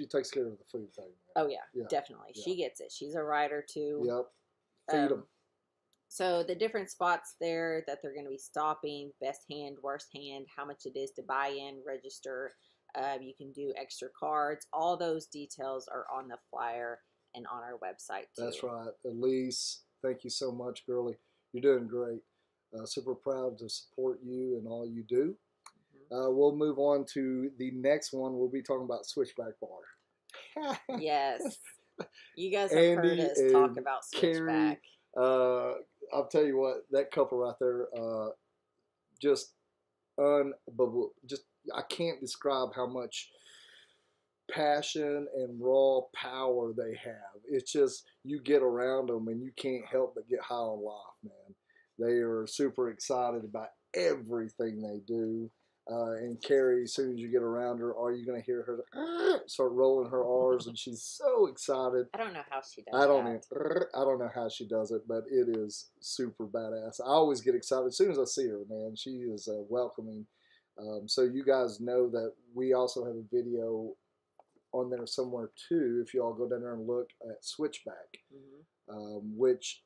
takes care of the food thing. Oh, yeah. Definitely. Yeah. She gets it. She's a rider too. Yep. Feed them. So the different spots there that they're going to be stopping, best hand, worst hand, how much it is to buy in, register. You can do extra cards. All those details are on the flyer and on our website too. That's right. Elise, thank you so much, girlie. You're doing great. Super proud to support you and all you do. We'll move on to the next one. We'll be talking about Switchback Bar. Yes. You guys have heard us talk about Switchback. I'll tell you what, that couple right there, just unbelievable. Just I can't describe how much passion and raw power they have. It's just, you get around them and you can't help but get high on life, man. They are super excited about everything they do. And Carrie, as soon as you get around her, are you going to hear her start rolling her R's, and she's so excited. I don't know how she does I don't know how she does it, but it is super badass. I always get excited as soon as I see her, man. She is welcoming. So you guys know that we also have a video on there somewhere too, if you all go down there and look at Switchback, which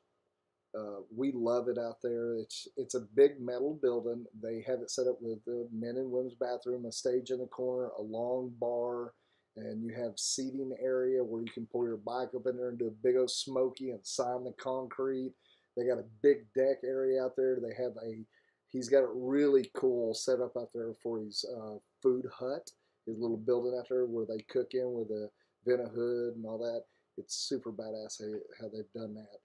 we love it out there. It's a big metal building. They have it set up with the men and women's bathroom, a stage in the corner, a long bar, and you have seating area where you can pull your bike up in there and do a big old smoky and sign the concrete. They got a big deck area out there. He's got a really cool setup out there for his food hut, his little building out there where they cook in with a vent hood and all that. It's super badass how they've done that.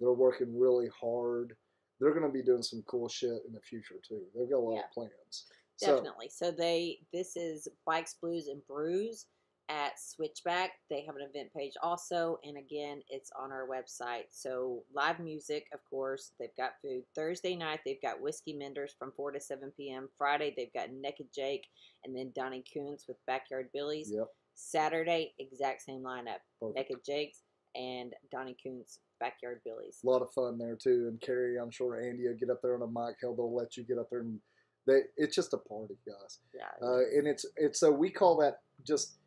They're working really hard. They're going to be doing some cool shit in the future too. They've got a lot of plans. Definitely. So this is Bikes Blues and Brews at Switchback. They have an event page also, and again, it's on our website. So live music, of course. They've got food. Thursday night, they've got Whiskey Menders from 4 to 7 p.m. Friday, they've got Naked Jake, and then Donnie Coons with Backyard Billy's. Yep. Saturday, exact same lineup. Perfect. Naked Jake's and Donnie Coons Backyard Billy's. A lot of fun there too. And Carrie, I'm sure Andy will get up there on a mic. Hell, they'll let you get up there, and it's just a party, guys. Yeah. And it's so we call that just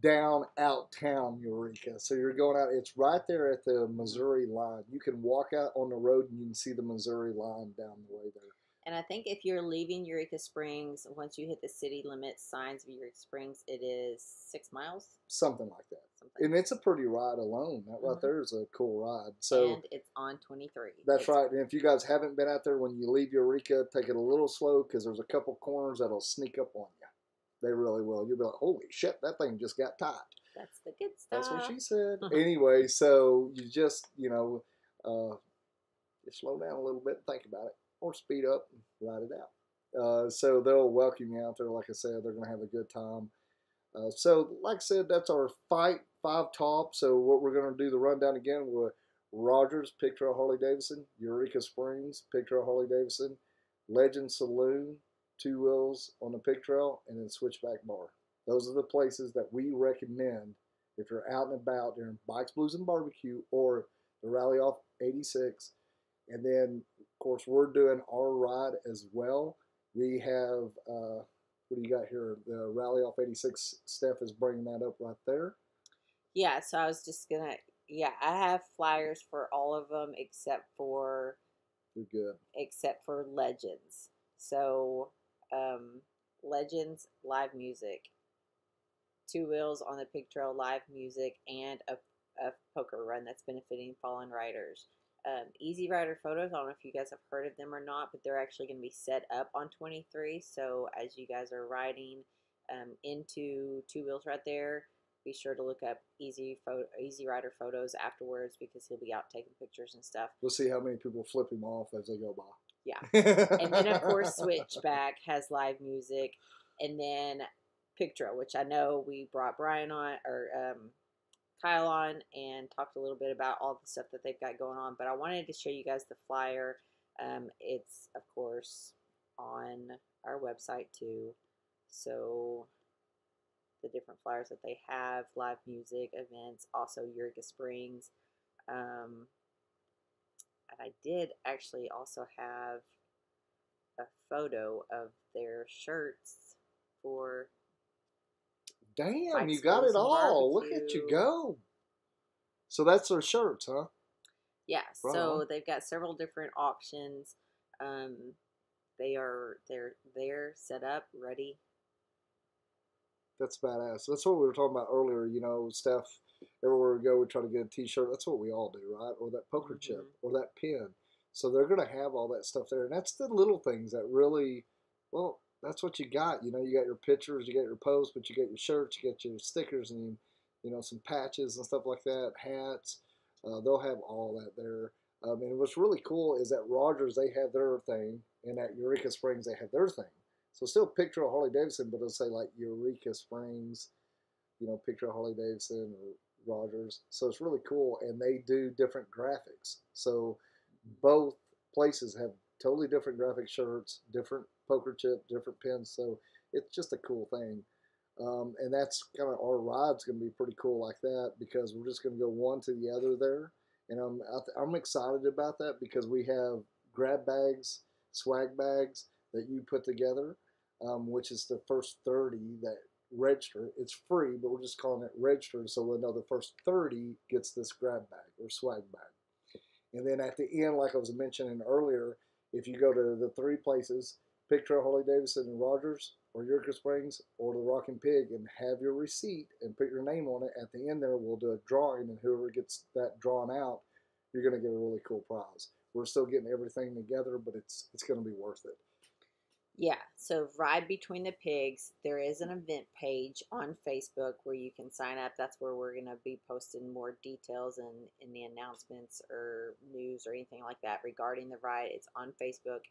down out town Eureka. So you're going out. It's right there at the Missouri line. You can walk out on the road and you can see the Missouri line down the way there. And I think if you're leaving Eureka Springs, once you hit the city limits signs of Eureka Springs, it is 6 miles. Something like that. And it's a pretty ride alone. That right there is a cool ride. So, and it's on 23. That's right. And if you guys haven't been out there, when you leave Eureka, take it a little slow because there's a couple corners that'll sneak up on you. They really will. You'll be like, holy shit, that thing just got tight. That's the good stuff. That's what she said. Anyway, so you just, you slow down a little bit and think about it. Or speed up and ride it out. So they'll welcome you out there. Like I said, they're going to have a good time. So like I said, that's our five top. So what we're going to do the rundown again with Rogers, Pig Trail Harley-Davidson, Eureka Springs, Pig Trail Harley-Davidson, Legend Saloon, Two Wheels on the Pig Trail, and then Switchback Bar. Those are the places that we recommend if you're out and about during Bikes, Blues, and Barbecue or the Rally Off 86. And then, of course, we're doing our ride as well. We have, what do you got here? The Rally Off 86, Steph is bringing that up right there. Yeah, so I was just going to, I have flyers for all of them except for Legends. So, Legends, live music. Two Wheels on the Pig Trail, live music, and a poker run that's benefiting fallen riders. Easy Rider Photos, I don't know if you guys have heard of them or not, but they're actually going to be set up on 23. So as you guys are riding into Two Wheels right there, be sure to look up Easy Rider Photos afterwards because he'll be out taking pictures and stuff. We'll see how many people flip him off as they go by. Yeah. And then, of course, Switchback has live music. And then Pig Trail, which I know we brought Brian on, or Kyle on and talked a little bit about all the stuff that they've got going on. But I wanted to show you guys the flyer. It's, of course, on our website, too. So the different flyers that they have, live music, events, also Eureka Springs. And I did actually also have a photo of their shirts for Damn, Bikes you got Blues it all. Look BBQ. at you go. So that's their shirts, huh? Yeah, Right so on. they've got several different options. They're set up, ready. That's badass. That's what we were talking about earlier. You know, Steph, everywhere we go, we try to get a T-shirt. That's what we all do, right? Or that poker chip, or that pin. So they're going to have all that stuff there, and that's the little things that really, well, that's what you got. You know, you got your pictures, you got your posts, but you got your shirts, you got your stickers, and you know, some patches and stuff like that, hats. They'll have all that there. And what's really cool is that Rogers, they have their thing, and at Eureka Springs, they have their thing. So still Pig Trail Harley-Davidson, but it'll say like Eureka Springs, you know, Pig Trail Harley-Davidson or Rogers. So it's really cool, and they do different graphics. So both places have totally different graphic shirts, different poker chip, different pins. So it's just a cool thing. And that's kind of, our ride's going to be pretty cool like that, because we're just going to go one to the other there. And I'm excited about that, because we have grab bags, swag bags that you put together, which is the first 30 that register. It's free, but we're just calling it register, so we'll know the first 30 gets this grab bag or swag bag. And then at the end, like I was mentioning earlier, if you go to the three places, Pig Trail Harley-Davidson and Rogers, or Eureka Springs, or the Rockin' Pig, and have your receipt and put your name on it, at the end there we'll do a drawing, and whoever gets that drawn out, you're going to get a really cool prize. We're still getting everything together, but it's going to be worth it. Yeah, so Ride Between the Pigs, there is an event page on Facebook where you can sign up. That's where we're going to be posting more details and in the announcements or news or anything like that regarding the ride. It's on Facebook.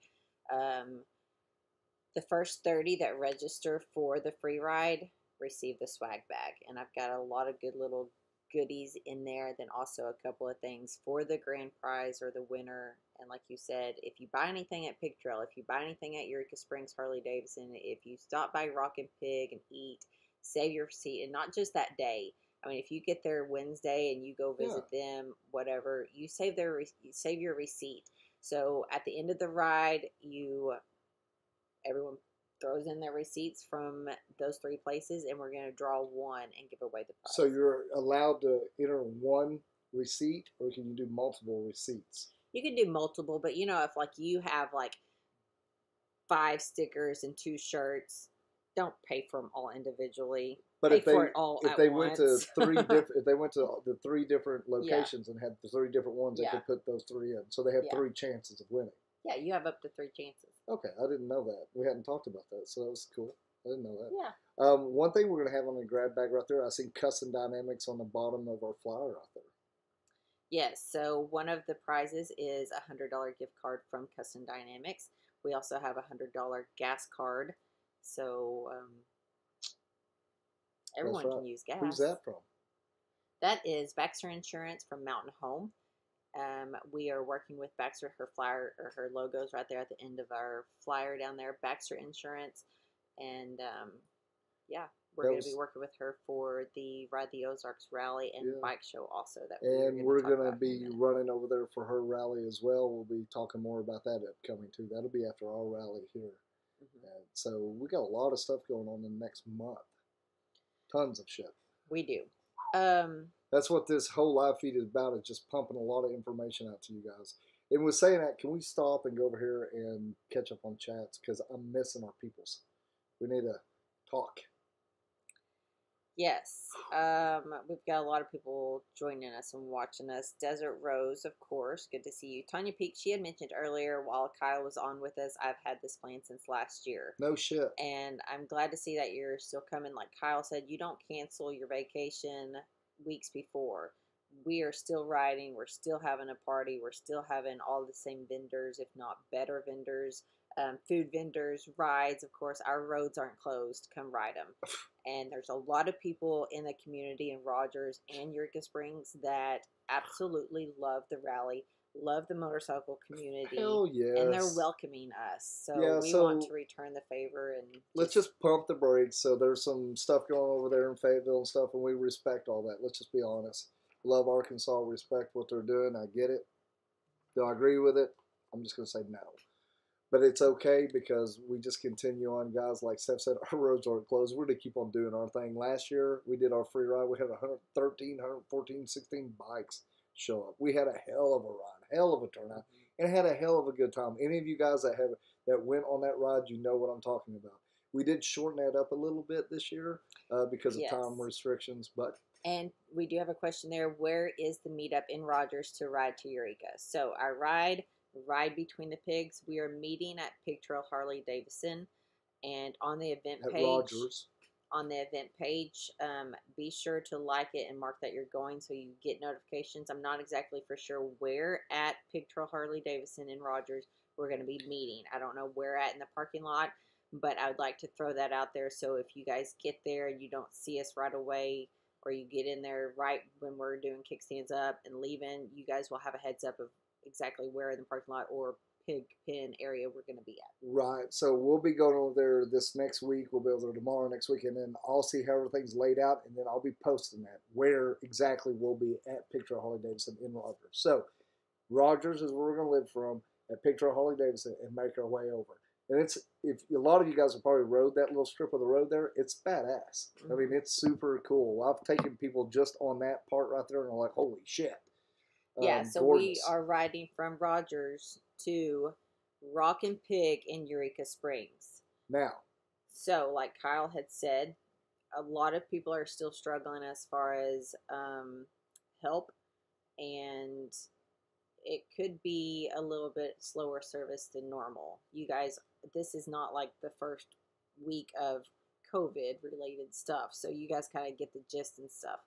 The first 30 that register for the free ride receive the swag bag. And I've got a lot of good little goodies in there. Then also a couple of things for the grand prize or the winner. And like you said, if you buy anything at Pig Trail, if you buy anything at Eureka Springs Harley-Davidson, if you stop by Rockin' Pig and eat, save your receipt. And not just that day. I mean, if you get there Wednesday and you go visit them, whatever, you save your receipt. So at the end of the ride, everyone throws in their receipts from those three places, and we're going to draw one and give away the prize. So you're allowed to enter one receipt, or can you do multiple receipts? You can do multiple, but you know, if like you have like 5 stickers and 2 shirts, don't pay for them all individually. But if they went to the 3 different locations and had the 3 different ones, they could put those 3 in. So they have 3 chances of winning. Yeah, you have up to 3 chances. Okay, I didn't know that. We hadn't talked about that, so that was cool. I didn't know that. Yeah. One thing we're going to have on the grab bag right there, I see Custom Dynamics on the bottom of our flyer out there. Yes, so one of the prizes is a $100 gift card from Custom Dynamics. We also have a $100 gas card, so everyone can use gas. Who's that from? That is Baxter Insurance from Mountain Home. We are working with Baxter. Her flyer or her logo's right there at the end of our flyer down there. Baxter Insurance, and we're going to be working with her for the Ride the Ozarks rally and bike show also. We're going to be running over there for her rally as well. We'll be talking more about that upcoming too. That'll be after our rally here. And so we got a lot of stuff going on in the next month. Tons of shit. We do. That's what this whole live feed is about, is just pumping a lot of information out to you guys. And with saying that, can we stop and go over here and catch up on chats? Because I'm missing our peoples. We need to talk. Yes. We've got a lot of people joining us and watching us. Desert Rose, of course. Good to see you. Tanya Peak, she had mentioned earlier while Kyle was on with us, I've had this plan since last year. No shit. And I'm glad to see that you're still coming. Like Kyle said, you don't cancel your vacation weeks before. We are still riding. We're still having a party. We're still having all the same vendors, if not better vendors. food vendors, rides. Of course, our roads aren't closed. Come ride them. And there's a lot of people in the community in Rogers and Eureka Springs that absolutely love the rally, love the motorcycle community. Hell yes. And they're welcoming us. So Yeah, we so want to return the favor. And let's just pump the brakes. So there's some stuff going over there in Fayetteville and stuff, and we respect all that. Let's just be honest. Love Arkansas, respect what they're doing. I get it. Do I agree with it? I'm just going to say no. But it's okay because we just continue on, guys. Like Steph said, our roads aren't closed. We're going to keep on doing our thing. Last year, we did our free ride. We had 113, 114, 16 bikes show up. We had a hell of a ride, hell of a turnout, and had a hell of a good time. Any of you guys that went on that ride, you know what I'm talking about. We did shorten that up a little bit this year because of time restrictions. And we do have a question there. Where is the meetup in Rogers to ride to Eureka? So our ride between the pigs, we are meeting at Pig Trail Harley-Davidson, and on the event at page, Rogers. On the event page, be sure to like it and mark that you're going so you get notifications. I'm not exactly for sure where at Pig Trail Harley-Davidson in Rogers we're going to be meeting. I don't know where at in the parking lot, but I would like to throw that out there. So if you guys get there and you don't see us right away, or you get in there right when we're doing kickstands up and leaving, you guys will have a heads up of exactly where in the parking lot or pig pen area we're going to be at. Right. So we'll be going over there this next week. We'll be over there tomorrow, next week, and then I'll see how everything's laid out, and then I'll be posting that where exactly we'll be at Pig Trail Harley-Davidson in Rogers. So Rogers is where we're going to live from, at Pig Trail Harley-Davidson, and make our way over. And it's, if a lot of you guys have probably rode that little strip of the road there, it's badass. I mean, it's super cool. I've taken people just on that part right there, and they're like, holy shit. Yeah, so gorgeous. we are riding from Rogers to Rockin' Pig in Eureka Springs. Now. So, like Kyle had said, a lot of people are still struggling as far as help, and it could be a little bit slower service than normal. You guys, this is not like the first week of COVID-related stuff, so you guys kind of get the gist and stuff.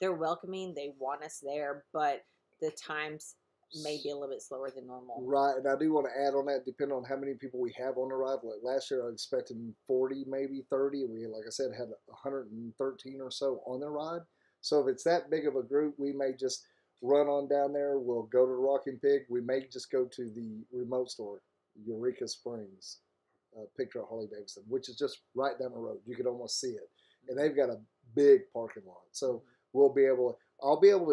They're welcoming, they want us there, but the times may be a little bit slower than normal. Right, and I do want to add on that, depending on how many people we have on the ride. Like last year, I was expecting 40, maybe 30, and we, like I said, had 113 or so on the ride. So if it's that big of a group, we may just run on down there. We'll go to Rockin' Pig. We may just go to the remote store, Eureka Springs, Pig Trail Harley-Davidson, which is just right down the road. You could almost see it. And they've got a big parking lot. So I'll be able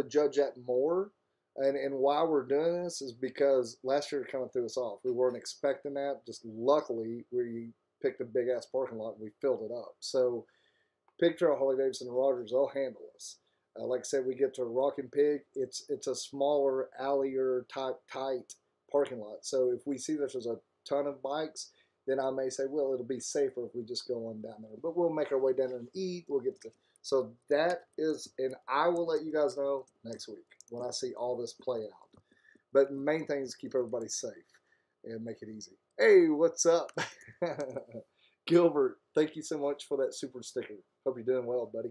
to judge that more. And why we're doing this is because last year it kind of threw us off. We weren't expecting that. Just luckily, we picked a big-ass parking lot and we filled it up. So Pig Trail Harley-Davidson and Rogers, they'll handle us. Like I said, we get to Rockin' Pig. It's a smaller, alley-er type tight parking lot. So if we see there's a ton of bikes, then I may say, well, it'll be safer if we just go on down there. But we'll make our way down there and eat. We'll get to... So that is, and I will let you guys know next week when I see all this play out. But the main thing is keep everybody safe and make it easy. Hey, what's up? Gilbert, thank you so much for that super sticker. Hope you're doing well, buddy.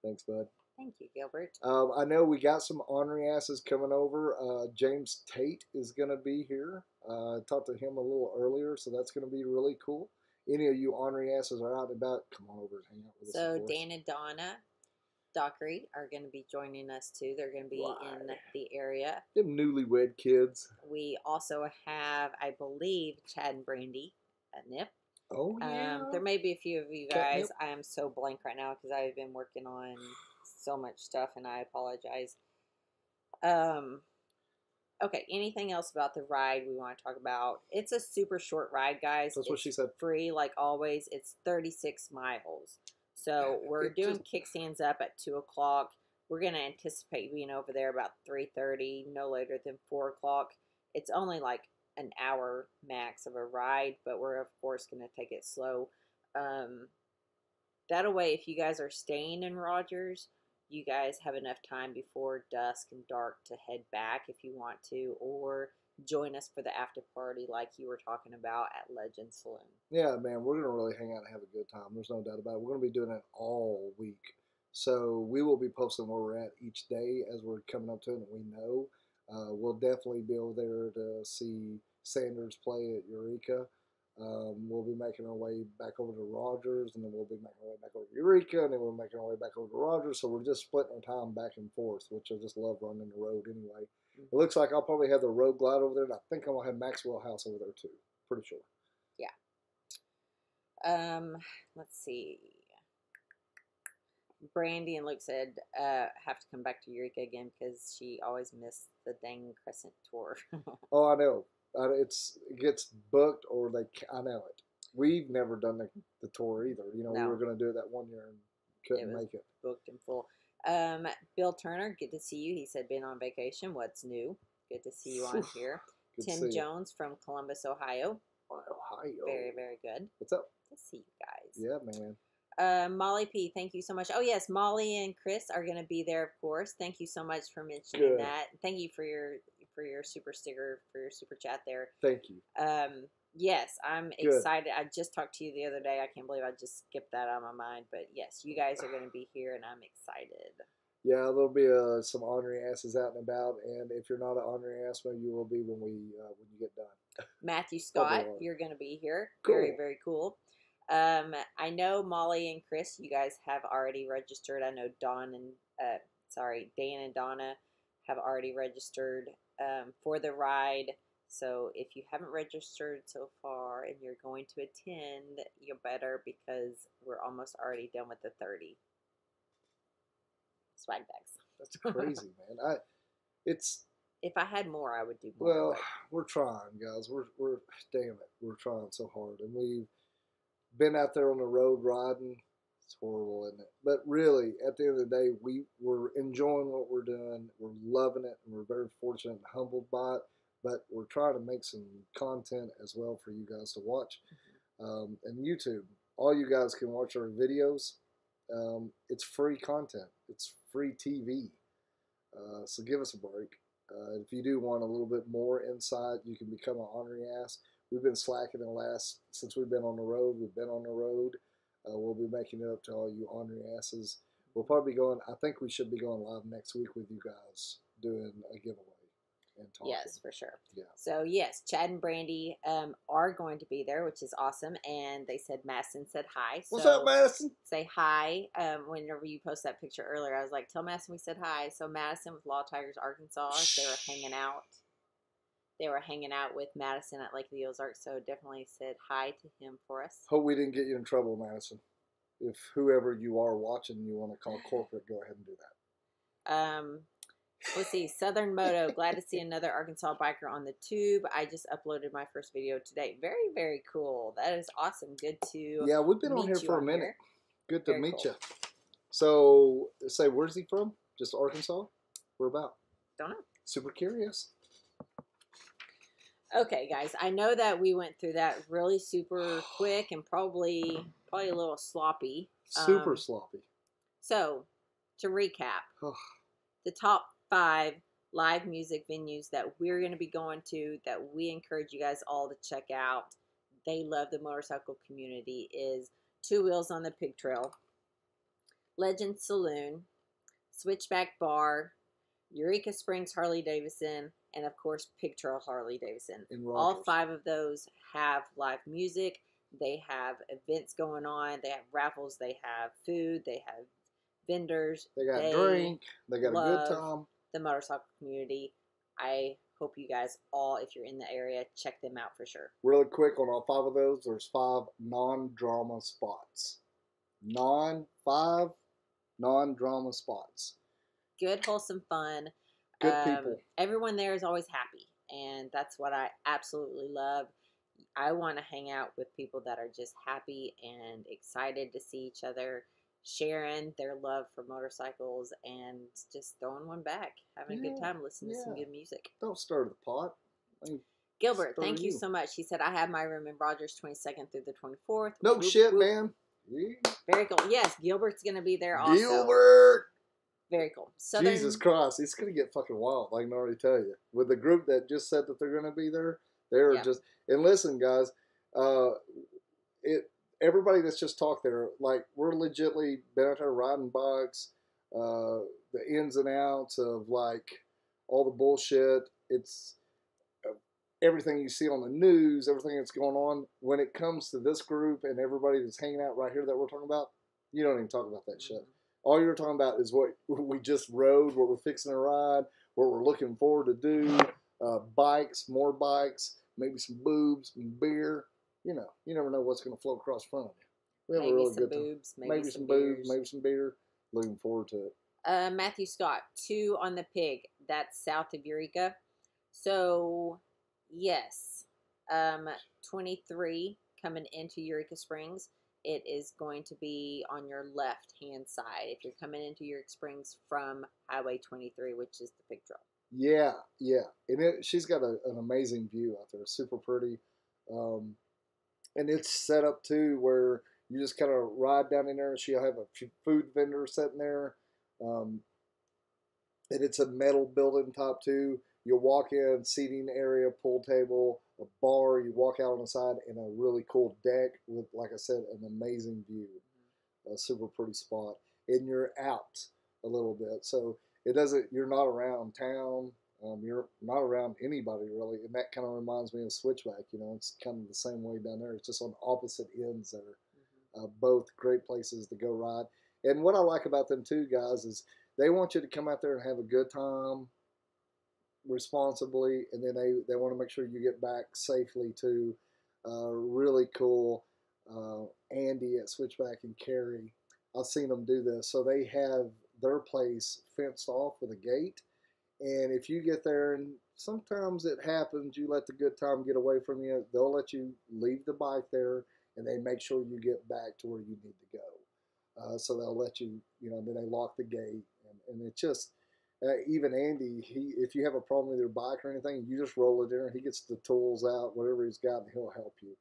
Thanks, bud. Thank you, Gilbert. I know we got some ornery asses coming over. James Tate is going to be here. I talked to him a little earlier, so that's going to be really cool. Any of you ornery asses are out and about, come on over and hang out with us. So Dan and Donna Dockery are going to be joining us too. They're going to be in the area. Them newlywed kids. We also have, I believe, Chad and Brandy at NIP. Oh, yeah. There may be a few of you guys. I am so blank right now because I've been working on so much stuff, and I apologize. Okay, anything else about the ride we want to talk about? It's a super short ride, guys. That's what she said. Free, like always. It's 36 miles. So we're doing kickstands up at 2 o'clock. We're going to anticipate being over there about 3:30, no later than 4 o'clock. It's only like an hour max of a ride, but we're, of course, going to take it slow. That way, if you guys are staying in Rogers, you guys have enough time before dusk and dark to head back if you want to, or join us for the after party like you were talking about at Legend Saloon. Yeah, man, we're going to really hang out and have a good time. There's no doubt about it. We're going to be doing it all week. So we will be posting where we're at each day as we're coming up to it, and we know. We'll definitely be over there to see Sanders play at Eureka. We'll be making our way back over to Rogers, and then we'll be making our way back over to Eureka, and then we're making our way back over to Rogers. So we're just splitting our time back and forth, which I just love running the road anyway. It looks like I'll probably have the road glide over there, and I think I'm going to have Maxwell House over there too. Pretty sure. Yeah. Let's see. Brandy and Luke said have to come back to Eureka again because she always missed the dang Crescent tour. Oh, I know. It gets booked, or I know it. We've never done the tour either. You know, No. we were going to do it that one year and couldn't make it. Booked in full. Bill Turner, good to see you. He said, been on vacation. What's new? Good to see you on here. Tim Jones from Columbus, Ohio. Ohio. Very, very good. What's up? Good to see you guys. Yeah, man. Molly P, thank you so much. Oh, yes, Molly and Chris are going to be there, of course. Thank you so much for mentioning that. Thank you for your super sticker, for your super chat there. Thank you. Yes, I'm excited. I just talked to you the other day. I can't believe I just skipped that out of my mind. But yes, you guys are going to be here, and I'm excited. Yeah, there'll be some ornery asses out and about, and if you're not an ornery ass, maybe you will be when you get done. Matthew Scott, you're going to be here. Cool. Very, very cool. I know Molly and Chris, you guys have already registered. I know Dan and Donna have already registered for the ride. So if you haven't registered so far and you're going to attend, you better, because we're almost already done with the 30 swag bags. That's crazy, man. If I had more, I would do more. Well, we're trying, guys. We're damn it, we're trying so hard, and we've been out there on the road riding. It's horrible, isn't it? But really, at the end of the day, we're enjoying what we're doing. We're loving it, and we're very fortunate and humbled by it. But we're trying to make some content as well for you guys to watch. And YouTube, all you guys can watch our videos. It's free content. It's free TV. So give us a break. If you do want a little bit more insight, you can become an ornery ass. We've been slacking since we've been on the road. We've been on the road. We'll be making it up to all you ornery asses. We'll probably be going, I think we should be going live next week with you guys doing a giveaway. And talking. Yes, for sure. Yeah. So, yes, Chad and Brandy are going to be there, which is awesome. And they said Madison said hi. What's up, Madison? Say hi. Whenever you post that picture earlier, I was like, tell Madison we said hi. So, Madison with Law Tigers, Arkansas, they were hanging out. They were hanging out with Madison at Lake of the Ozarks, so definitely said hi to him for us. Hope we didn't get you in trouble, Madison. If whoever you are watching, you want to call corporate, go ahead and do that. Let's see. Southern Moto. Glad to see another Arkansas biker on the tube. I just uploaded my first video today. Very, very cool. That is awesome. Good to Yeah, we've been on here for a minute. Here. Good to meet you. So, say, where's he from? Just Arkansas? Where about? Don't know. Super curious. Okay, guys. I know that we went through that really super quick and probably a little sloppy. Super sloppy. So, to recap, the top 5 live music venues that we're going to be going to, that we encourage you guys all to check out. They love the motorcycle community, is Two Wheels on the Pig Trail, Legend Saloon, Switchback Bar, Eureka Springs Harley-Davidson, and of course Pig Trail Harley-Davidson. All 5 of those have live music. They have events going on. They have raffles. They have food. They have vendors. They got a drink. They got a good time. The motorcycle community. I hope you guys all, if you're in the area, check them out for sure. Really quick, on all 5 of those, there's 5 non-drama spots. 5 non-drama spots. Good, wholesome fun. Good people. Everyone there is always happy, and that's what I absolutely love. I want to hang out with people that are just happy and excited to see each other, sharing their love for motorcycles and just throwing one back, having a good time, listening to some good music. Don't stir the pot. Gilbert, thank you so much. He said, I have my room in Rogers 22nd through the 24th. No shit, man. Very cool. Yes, Gilbert's going to be there also. Gilbert! Very cool. Jesus Christ, it's going to get fucking wild, I can already tell you. With the group that just said that they're going to be there, they're just... And listen, guys, everybody that's just talked there, like, we're legitly been out there riding bikes, the ins and outs of, like, all the bullshit. It's everything you see on the news, everything that's going on. When it comes to this group and everybody that's hanging out right here that we're talking about, you don't even talk about that shit. All you're talking about is what we just rode, what we're fixing to ride, what we're looking forward to do, bikes, more bikes, maybe some boobs, some beer. You know, you never know what's going to float across in front of you. We have maybe a really some good boobs, time. Maybe some boobs, maybe some beer. Looking forward to it. Matthew Scott, 2 on the Pig. That's south of Eureka. So, yes, 23 coming into Eureka Springs. It is going to be on your left-hand side if you're coming into Eureka Springs from Highway 23, which is the Pig Trail. Yeah, yeah. And she's got an amazing view out there. Super pretty. And it's set up, too, where you just kind of ride down in there, and she'll have a food vendor sitting there. And it's a metal building top, too. You'll walk in, seating area, pool table, a bar. You walk out on the side, and a really cool deck with, like I said, an amazing view. A super pretty spot. And you're out a little bit. So it doesn't, you're not around town. You're not around anybody, really. And that kind of reminds me of Switchback. You know, it's kind of the same way down there. It's just on opposite ends there. Both great places to go ride. And what I like about them, too, guys, is they want you to come out there and have a good time responsibly, and then they want to make sure you get back safely, too. Really cool. Andy at Switchback and Carrie, I've seen them do this. So they have their place fenced off with a gate. And if you get there, and sometimes it happens, you let the good time get away from you, they'll let you leave the bike there, and they make sure you get back to where you need to go. So they'll let you, you know, then they lock the gate. And it's just, even Andy, if you have a problem with your bike or anything, you just roll it in, he gets the tools out, whatever he's got, and he'll help you.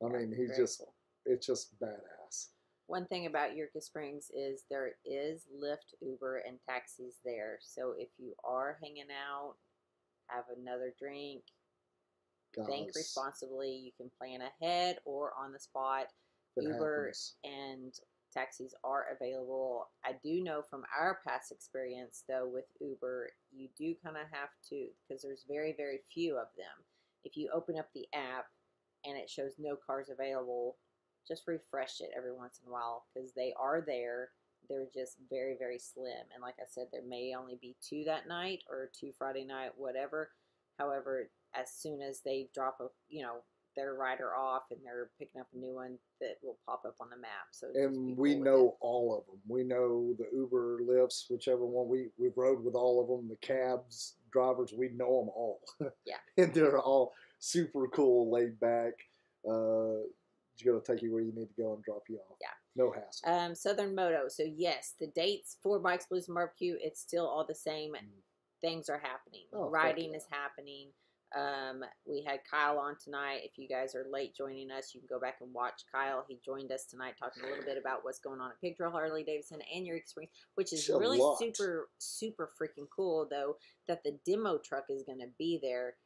I mean, it's just badass. One thing about Eureka Springs is there is Lyft, Uber, and taxis there. So if you are hanging out, have another drink, think responsibly. You can plan ahead or on the spot. Uber and taxis are available. I do know from our past experience, though, with Uber, you do kind of have to, because there's very, very few of them. If you open up the app and it shows no cars available, just refresh it every once in a while, because they are there. They're just very, very slim. And like I said, there may only be 2 that night or 2 Friday night, whatever. However, as soon as they drop their rider off and they're picking up a new one, that will pop up on the map. So and we know all of them. We know the Uber, Lyfts, whichever one. We've rode with all of them. The cabs, drivers, we know them all. Yeah. And they're all super cool, laid back. Going to take you where you need to go and drop you off. Yeah. No hassle. Southern Moto. So, yes, the dates for Bikes, Blues, and BBQ, it's still all the same. Things are happening. Riding is happening. We had Kyle on tonight. If you guys are late joining us, you can go back and watch Kyle. He joined us tonight talking a little bit about what's going on at Pig Trail Harley-Davidson and Eureka Springs, which is really super, super freaking cool, though, that the demo truck is going to be there.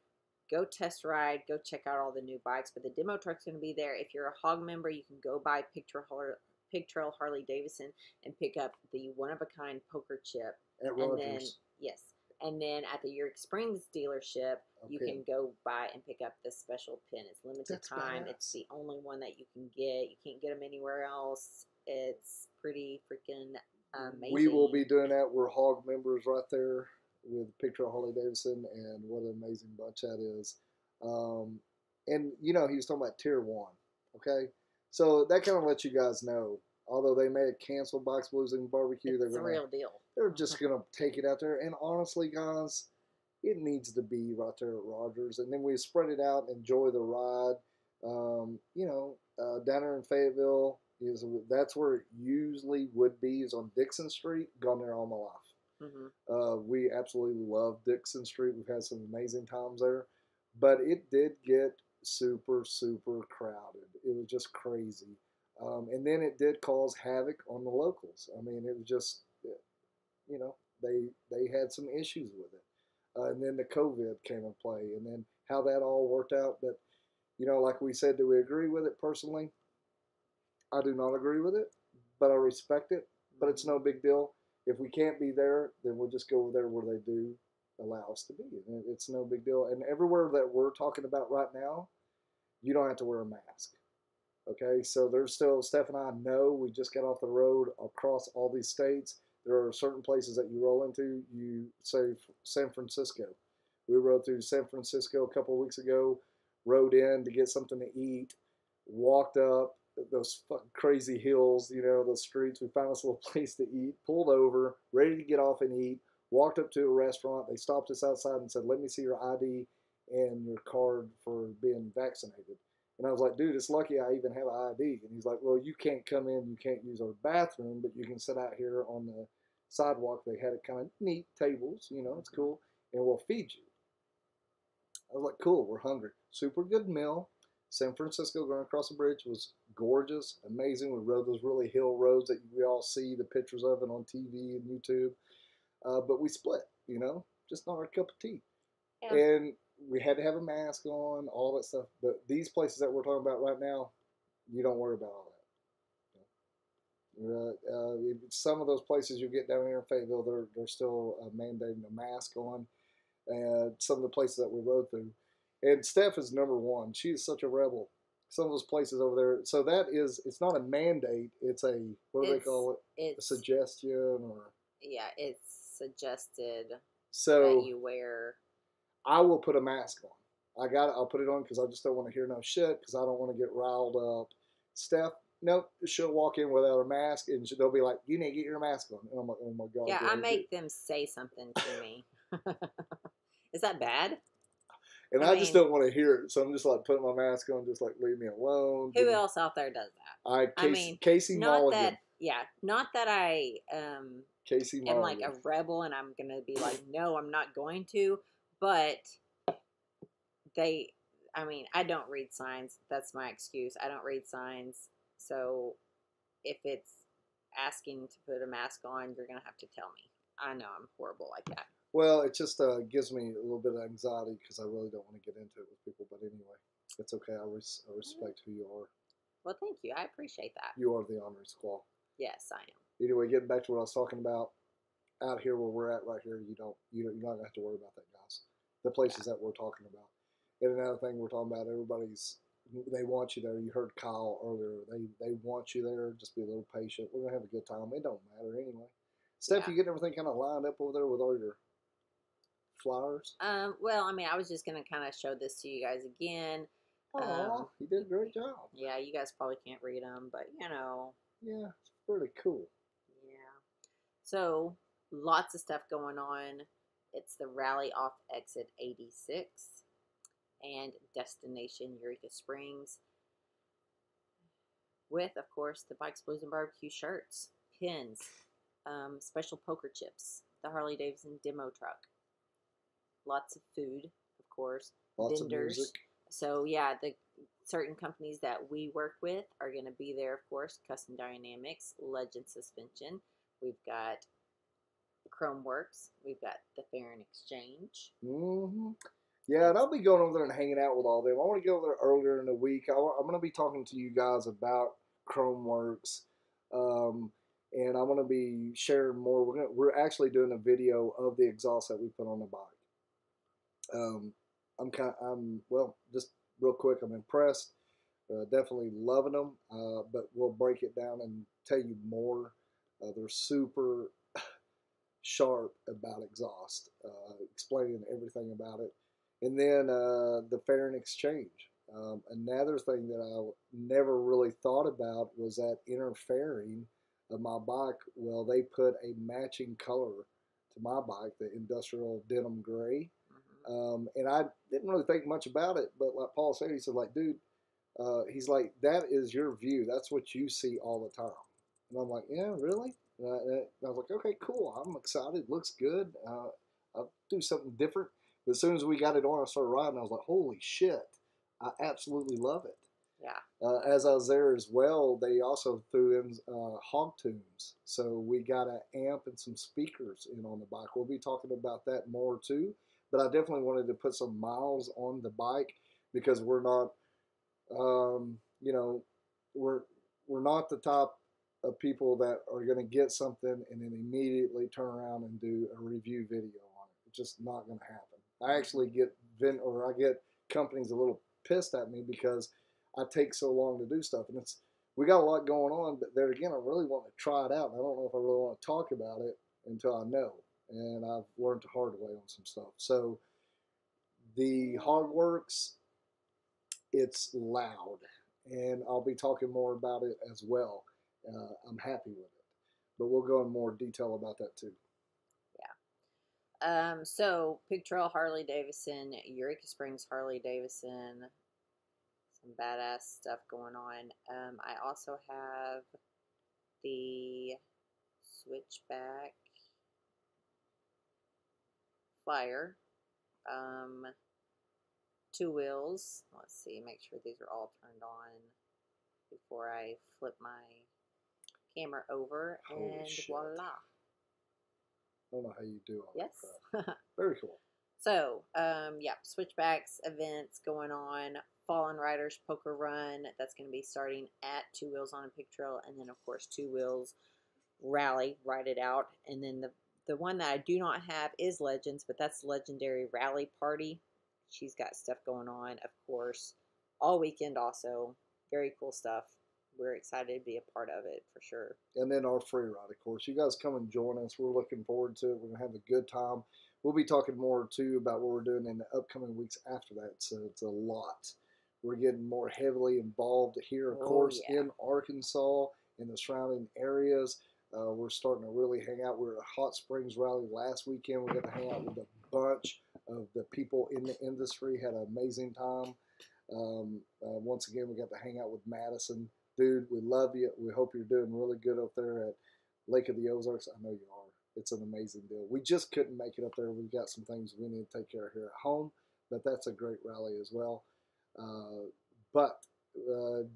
Go test ride, go check out all the new bikes, but the demo truck's going to be there. If you're a hog member, you can go by Pig Trail Harley-Davidson and pick up the one-of-a-kind poker chip. At Rogers. And then at the Eureka Springs dealership, you can go by and pick up the special pin. It's limited time. Badass. It's the only one that you can get. You can't get them anywhere else. It's pretty freaking amazing. We will be doing that. We're hog members right there with Pig Trail Harley-Davidson, and what an amazing bunch that is. And, you know, he was talking about Tier 1, okay? So that kind of lets you guys know, although they may have canceled Bikes, Blues, and BBQ, it's a real deal. They're just going to take it out there. And honestly, guys, it needs to be right there at Rogers. And then we spread it out, enjoy the ride. Down there in Fayetteville, that's where it usually would be, is on Dixon Street. Gone there all my life. We absolutely love Dixon Street. We've had some amazing times there, but it did get super, super crowded. It was just crazy. And then it did cause havoc on the locals. I mean, it was just, they had some issues with it. And then the COVID came in play, and then how that all worked out. But, like we said, do we agree with it personally? I do not agree with it, but I respect it. But it's no big deal. If we can't be there, then we'll just go over there where they do. allow us to be. And it's no big deal. And everywhere that we're talking about right now, you don't have to wear a mask. Okay, so there's still, Steph and I know, we just got off the road across all these states. There are certain places that you roll into. You say San Francisco. We rode through San Francisco a couple of weeks ago, rode in to get something to eat, walked up those fucking crazy hills, you know, those streets. We found this little place to eat, pulled over, ready to get off and eat, walked up to a restaurant. They stopped us outside and said, let me see your ID and your card for being vaccinated. And I was like, dude, it's lucky I even have an ID. And he's like, well, you can't come in, you can't use our bathroom, but you can sit out here on the sidewalk. They had it kind of neat tables, you know, it's cool, and we'll feed you. I was like, cool, we're hungry. Super good meal. San Francisco going across the bridge was gorgeous, amazing. We rode those really hill roads that we all see the pictures of it on TV and YouTube. But we split, you know, just not our cup of tea. Yeah. And we had to have a mask on, all that stuff. But these places that we're talking about right now, you don't worry about all that. Some of those places you get down here in Fayetteville, they're still mandating a mask on. Some of the places that we rode through. And Steph is number one. She is such a rebel. Some of those places over there. So that is, it's not a mandate. It's a, what do they call it? A suggestion or? Yeah, it's suggested so that you wear. I will put a mask on. I'll put it on because I just don't want to hear no shit because I don't want to get riled up. Steph, nope, she'll walk in without a mask and they'll be like, you need to get your mask on. And I'm like, oh my God. Yeah, I make them say something to me. Is that bad? And I just don't want to hear it. So I'm just like putting my mask on, just like leave me alone. Who else out there does that? Casey Mulligan. Not that I Casey am like a rebel and I'm going to be like, no, I'm not going to. But I don't read signs. That's my excuse. I don't read signs. So if it's asking to put a mask on, you're going to have to tell me. I know I'm horrible like that. Well, it just gives me a little bit of anxiety because I really don't want to get into it with people. But anyway, it's okay. I respect who you are. Well, thank you. I appreciate that. You are the honorary squaw. Yes, I am. Anyway, getting back to what I was talking about, out here where we're at right here, you're not gonna have to worry about that, guys. The places that we're talking about. And another thing we're talking about, they want you there. You heard Kyle earlier. They want you there. Just be a little patient. We're gonna have a good time. It don't matter anyway. Steph, you getting everything kind of lined up over there with all your flyers? Well, I was just gonna kind of show this to you guys again. Oh, you did a great job. Yeah, you guys probably can't read them, but you know. Yeah, it's pretty cool. Yeah. So lots of stuff going on. It's the rally off exit 86 and destination Eureka Springs. With, of course, the Bikes Blues and BBQ shirts, pins, special poker chips, the Harley-Davidson demo truck. Lots of food, of course. Lots vendors. Of music. So, yeah, the certain companies that we work with are going to be there, of course. Custom Dynamics, Legend Suspension. We've got Khrome Werks. We've got the Fair and Exchange. Mm-hmm. Yeah, and I'll be going over there and hanging out with all them. I want to go over there earlier in the week. I'm going to be talking to you guys about Khrome Werks. And I'm going to be sharing more. We're actually doing a video of the exhaust that we put on the bike. Just real quick, I'm impressed. Definitely loving them. But we'll break it down and tell you more. They're super sharp about exhaust, explaining everything about it. And then the Fair and Exchange. Another thing that I never really thought about was that inner fairing of my bike. Well, they put a matching color to my bike, the industrial denim gray. Mm-hmm. And I didn't really think much about it, but like Paul said, he said, like, dude, he's like, that is your view. That's what you see all the time. And I'm like, yeah, really? And I was like, okay, cool. I'm excited. Looks good. I'll do something different. But as soon as we got it on, I started riding. I was like, holy shit. I absolutely love it. Yeah. As I was there as well, they also threw in hog tunes. So we got an amp and some speakers in on the bike. We'll be talking about that more too. But I definitely wanted to put some miles on the bike because we're not, we're not the type of people that are going to get something and then immediately turn around and do a review video on it. It's just not going to happen. I actually get I get companies a little pissed at me because I take so long to do stuff, and we got a lot going on. But there again, I really want to try it out. I don't know if I really want to talk about it until I know, and I've learned the hard way on some stuff. So the Khrome Werks, it's loud, and I'll be talking more about it as well. I'm happy with it, but we'll go in more detail about that too. So Pig Trail Harley-Davidson, Eureka Springs Harley-Davidson, some badass stuff going on. I also have the Switchback Flyer, 2 wheels. Let's see, make sure these are all turned on before I flip my camera over, and voila. I don't know how you do all yes. that crap. Very cool. So, yeah, Switchbacks events going on. Fallen Riders Poker Run. That's going to be starting at 2 Wheels on a Pig Trail. And then, of course, 2 Wheels Rally, Ride It Out. And then the one that I do not have is Legends, but that's Legendary Rally Party. She's got stuff going on, of course, all weekend also. Very cool stuff. We're excited to be a part of it for sure. And then our free ride, of course. You guys come and join us. We're looking forward to it. We're going to have a good time. We'll be talking more, too, about what we're doing in the upcoming weeks after that. So it's a lot. We're getting more heavily involved here, of course, in Arkansas, in the surrounding areas. We're starting to really hang out. We were at a Hot Springs rally last weekend. We got to hang out with a bunch of the people in the industry. Had an amazing time. Once again, we got to hang out with Madison. Dude, we love you. We hope you're doing really good up there at Lake of the Ozarks. I know you are. It's an amazing deal. We just couldn't make it up there. We've got some things we need to take care of here at home, but that's a great rally as well. But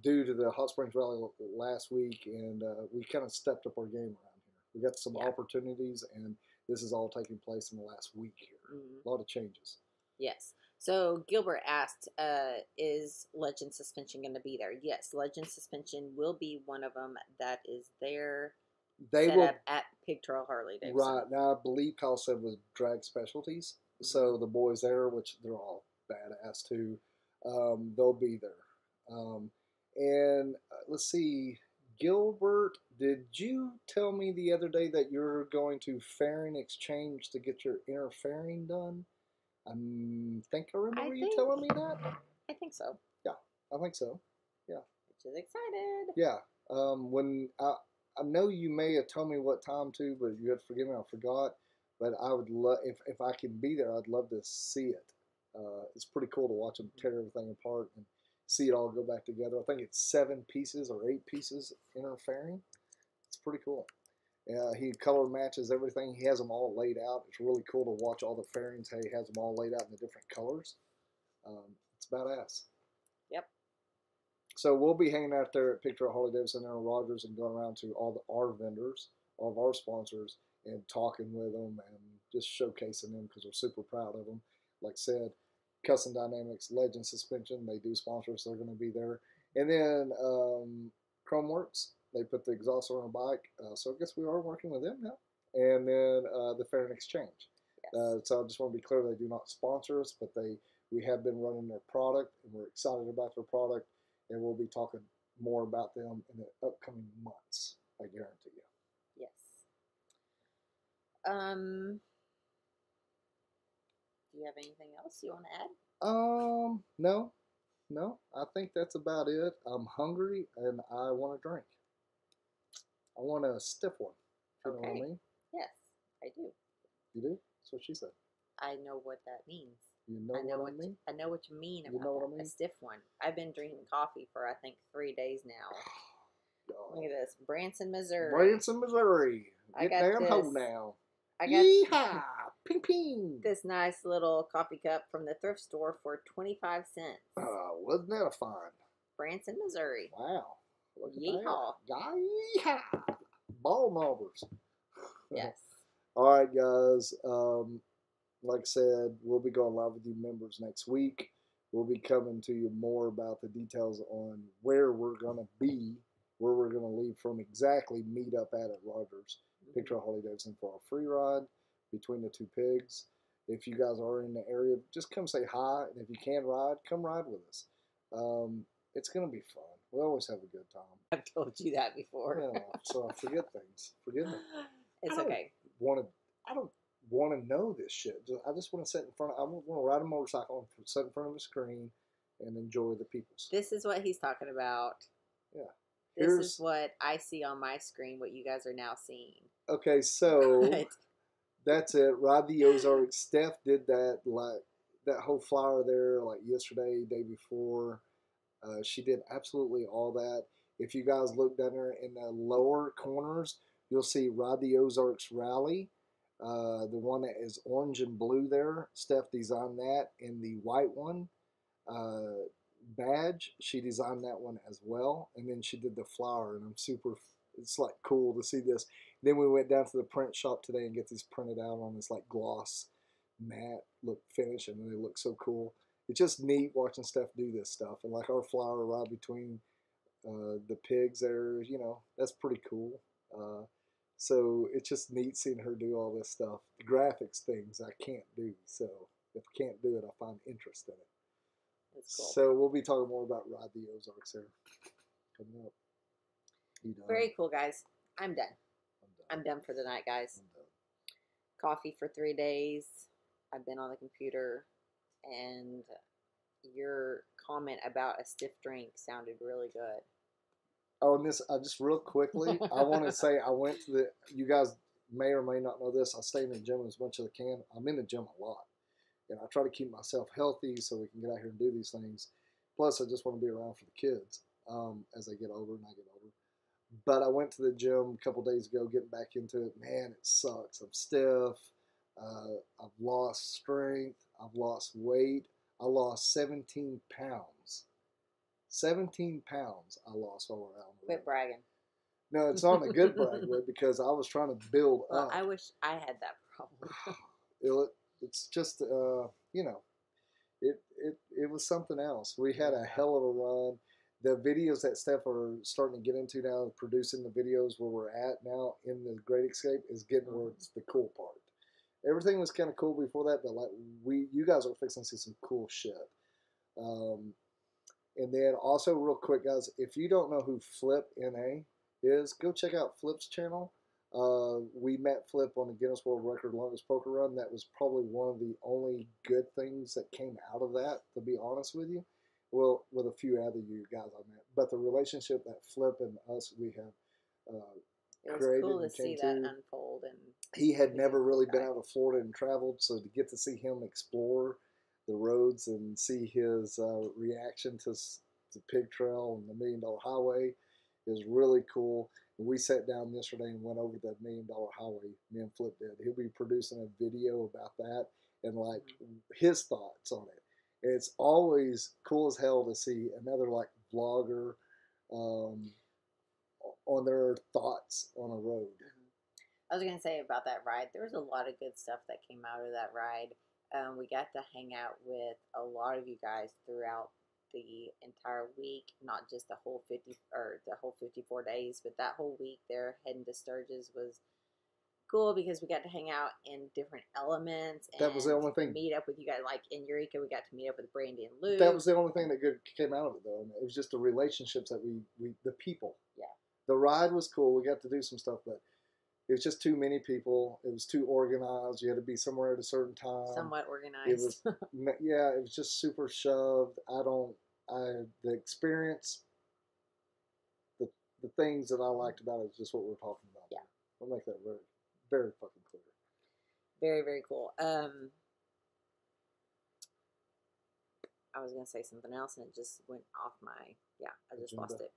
due to the Hot Springs rally last week, and we kind of stepped up our game around here. We got some opportunities, and this is all taking place in the last week here. A lot of changes. Yes. So Gilbert asked, is Legend Suspension going to be there? Yes, Legend Suspension will be one of them that is there. They set up at Pig Trail Harley-Davidson. Right. Now, I believe Kyle said was Drag Specialties. So the boys there, which they're all badass too, they'll be there. And let's see, Gilbert, did you tell me the other day that you're going to Fairing Exchange to get your inner fairing done? I think I remember you telling me that. I think so. Yeah, I think so. Yeah. Which is excited. Yeah. When I know you may have told me what time to, but you have to forgive me, I forgot. But I would love, if I can be there, I'd love to see it. It's pretty cool to watch them tear everything apart and see it all go back together. I think it's 7 pieces or 8 pieces inner fairing. It's pretty cool. He color matches everything. He has them all laid out. It's really cool to watch all the fairings. He has them all laid out in the different colors. It's badass. Yep. So we'll be hanging out there at Pig Trail Harley-Davidson and Rogers and going around to all our vendors, all of our sponsors, and talking with them and just showcasing them because we're super proud of them. Like I said, Custom Dynamics, Legend Suspension, they do sponsor us. They're going to be there. And then Khrome Werks, they put the exhaust on a bike. So I guess we are working with them now. And then the Fairing Exchange. Yes. So I just want to be clear, they do not sponsor us, but we have been running their product, and we're excited about their product, and we'll be talking more about them in the upcoming months, I guarantee you. Yes. Do you have anything else you want to add? No. I think that's about it. I'm hungry, and I want a drink. I want a stiff one. You know what I mean? Yes, I do. You do? That's what she said. I know what that means. You know what I mean? I know what you mean about what I mean? A stiff one. I've been drinking coffee for, I think, 3 days now. Look at this. Branson, Missouri. Get down home now. I got Yeehaw! Ping, ping. This nice little coffee cup from the thrift store for 25 cents. Wasn't that a find? Branson, Missouri. Wow. Yeehaw. Yeehaw. Ball knobbers. Yes. All right, guys. Like I said, we'll be going live with you members next week. We'll be coming to you more about the details on where we're going to be, where we're going to leave from exactly, meet up at Rogers, Pig Trail Harley-Davidson for our free ride between the 2 pigs. If you guys are in the area, just come say hi. And if you can ride, come ride with us. It's going to be fun. We always have a good time. I've told you that before. Yeah, so I forget things. Forgive me. It's okay. I don't want to know this shit. I just want to sit in front of. I want to ride a motorcycle and sit in front of a screen and enjoy the peoples. This is what he's talking about. Yeah. This is what I see on my screen. What you guys are now seeing. Okay, so that's it. Ride the Ozarks. Steph did that that whole flower there like yesterday, day before. She did absolutely all that. If you guys look down there in the lower corners, you'll see Ride the Ozarks Rally. The one that is orange and blue there, Steph designed that. And the white one, badge, she designed that one as well. And then she did the flower, and it's like cool to see this. Then we went down to the print shop today and get these printed out on this like gloss matte look finish, and they look so cool. It's just neat watching Steph do this stuff. And like our flower ride between the pigs there, that's pretty cool. So it's just neat seeing her do all this stuff. The graphics things I can't do. So if I can't do it, I find interest in it. That's cool. So we'll be talking more about Ride the Ozarks there coming up. Very cool, guys. I'm done. I'm done for the night, guys. Coffee for 3 days. I've been on the computer, and your comment about a stiff drink sounded really good. Oh, and this, just real quickly, I want to say I went to you guys may or may not know this, I stay in the gym as much as I can. I'm in the gym a lot, and I try to keep myself healthy so we can get out here and do these things. Plus, I just want to be around for the kids as they get older and I get older. But I went to the gym a couple days ago, getting back into it. Man, it sucks. I'm stiff. I've lost strength. I've lost weight. I lost 17 pounds. 17 pounds I lost all around. Quit bragging. No, it's not a good brag with because I was trying to build up. I wish I had that problem. It's just, it was something else. We had a hell of a run. The videos that Steph are starting to get into now, producing the videos where we're at now in the Great Escape is getting where it's the cool part. Everything was kind of cool before that, but like you guys are fixing to see some cool shit. And then also real quick, guys, if you don't know who Flip NA is, go check out Flip's channel. We met Flip on the Guinness World Record longest poker run. That was probably one of the only good things that came out of that, to be honest with you. Well, with a few other you guys I met. But the relationship that Flip and us, we have created. It was cool to see that unfold. And he had never really been out of Florida and traveled, so to get to see him explore the roads and see his reaction to Pig Trail and the $1 Million Highway is really cool. And we sat down yesterday and went over the $1 Million Highway. Me and Flip did. He'll be producing a video about that and like his thoughts on it. It's always cool as hell to see another like vlogger on their thoughts on a road. I was going to say about that ride, there was a lot of good stuff that came out of that ride. We got to hang out with a lot of you guys throughout the entire week, not just the whole 54 days, but that whole week there heading to Sturgis was cool because we got to hang out in different elements. And that was the only thing. Meet up with you guys, like in Eureka, we got to meet up with Brandy and Lou. That was the only thing that good came out of it, though. It was just the relationships that the people. Yeah. The ride was cool. We got to do some stuff, but it was just too many people. It was too organized. You had to be somewhere at a certain time. Somewhat organized. It was, yeah, it was just super shoved. The experience, the things that I liked about it is just what we're talking about. Yeah. I'll make that very, very fucking clear. Very, very cool. I was going to say something else and it just went off I just lost it.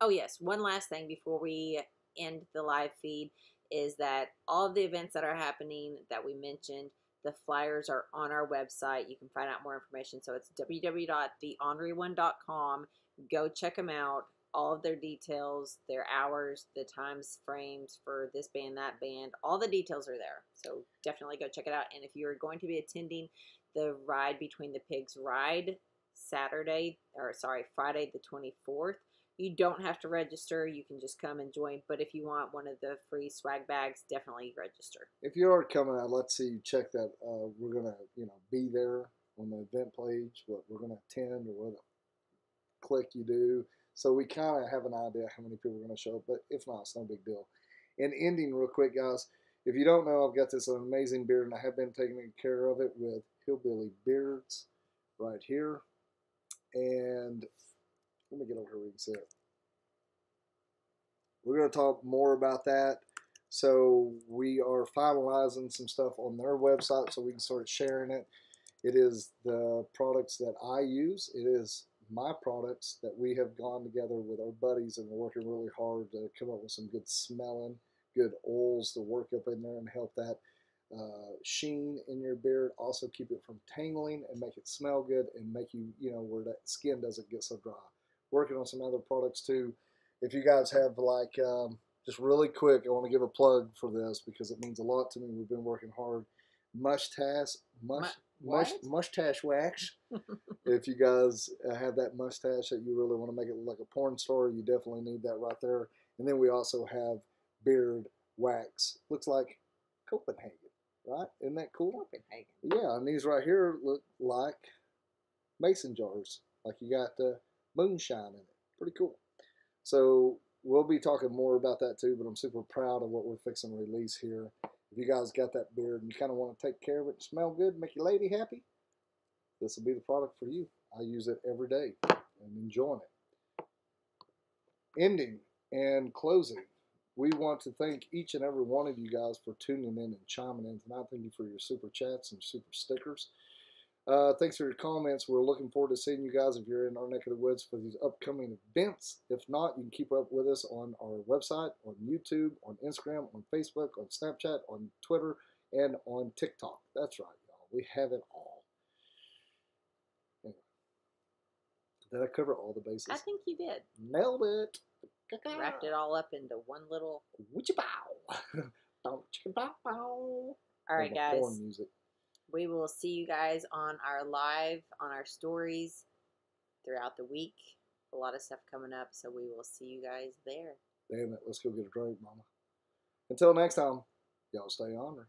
Oh yes, one last thing before we end the live feed is that all of the events that are happening that we mentioned, the flyers are on our website. You can find out more information. So it's www.theorneryone.com. Go check them out. All of their details, their hours, the times frames for this band, that band, all the details are there. So definitely go check it out. And if you're going to be attending the Ride Between the Pigs ride Friday the 24th, You don't have to register. You can just come and join. But if you want one of the free swag bags, definitely register. If you are coming out, let's see, check that. We're gonna, be there on the event page. What we're gonna attend or what click you do. So we kind of have an idea how many people are gonna show up. But if not, it's no big deal. And ending real quick, guys. If you don't know, I've got this amazing beard, and I have been taking care of it with Hillbilly Beards right here. And let me get over here where you can see it. We're going to talk more about that. So we are finalizing some stuff on their website so we can start sharing it. It is the products that I use. It is my products that we have gone together with our buddies and we're working really hard to come up with some good smelling, good oils to work up in there and help that sheen in your beard. Also keep it from tangling and make it smell good and make you, where that skin doesn't get so dry. Working on some other products too. If you guys have like, just really quick, I want to give a plug for this because it means a lot to me. We've been working hard. Mustache Wax. If you guys have that mustache that you really want to make it look like a porn star, you definitely need that right there. And then we also have beard wax. Looks like Copenhagen, right? Isn't that cool? Copenhagen. Yeah, and these right here look like mason jars. Like you got moonshine in it. Pretty cool. So we'll be talking more about that too, but I'm super proud of what we're fixing to release here. If you guys got that beard and you kind of want to take care of it and smell good, make your lady happy, this will be the product for you. I use it every day and enjoying it. Ending and closing. We want to thank each and every one of you guys for tuning in and chiming in tonight. Thank you for your super chats and super stickers. Thanks for your comments. We're looking forward to seeing you guys if you're in our neck of the woods for these upcoming events. If not, you can keep up with us on our website, on YouTube, on Instagram, on Facebook, on Snapchat, on Twitter, and on TikTok. That's right, y'all. We have it all. Anyway, did I cover all the bases? I think you did. Nailed it. Wrapped it all up into one little Witcha-bow. All right, guys. Porn music. We will see you guys on our live, on our stories throughout the week. A lot of stuff coming up, so we will see you guys there. Damn it, let's go get a drink, mama. Until next time, y'all stay ornery.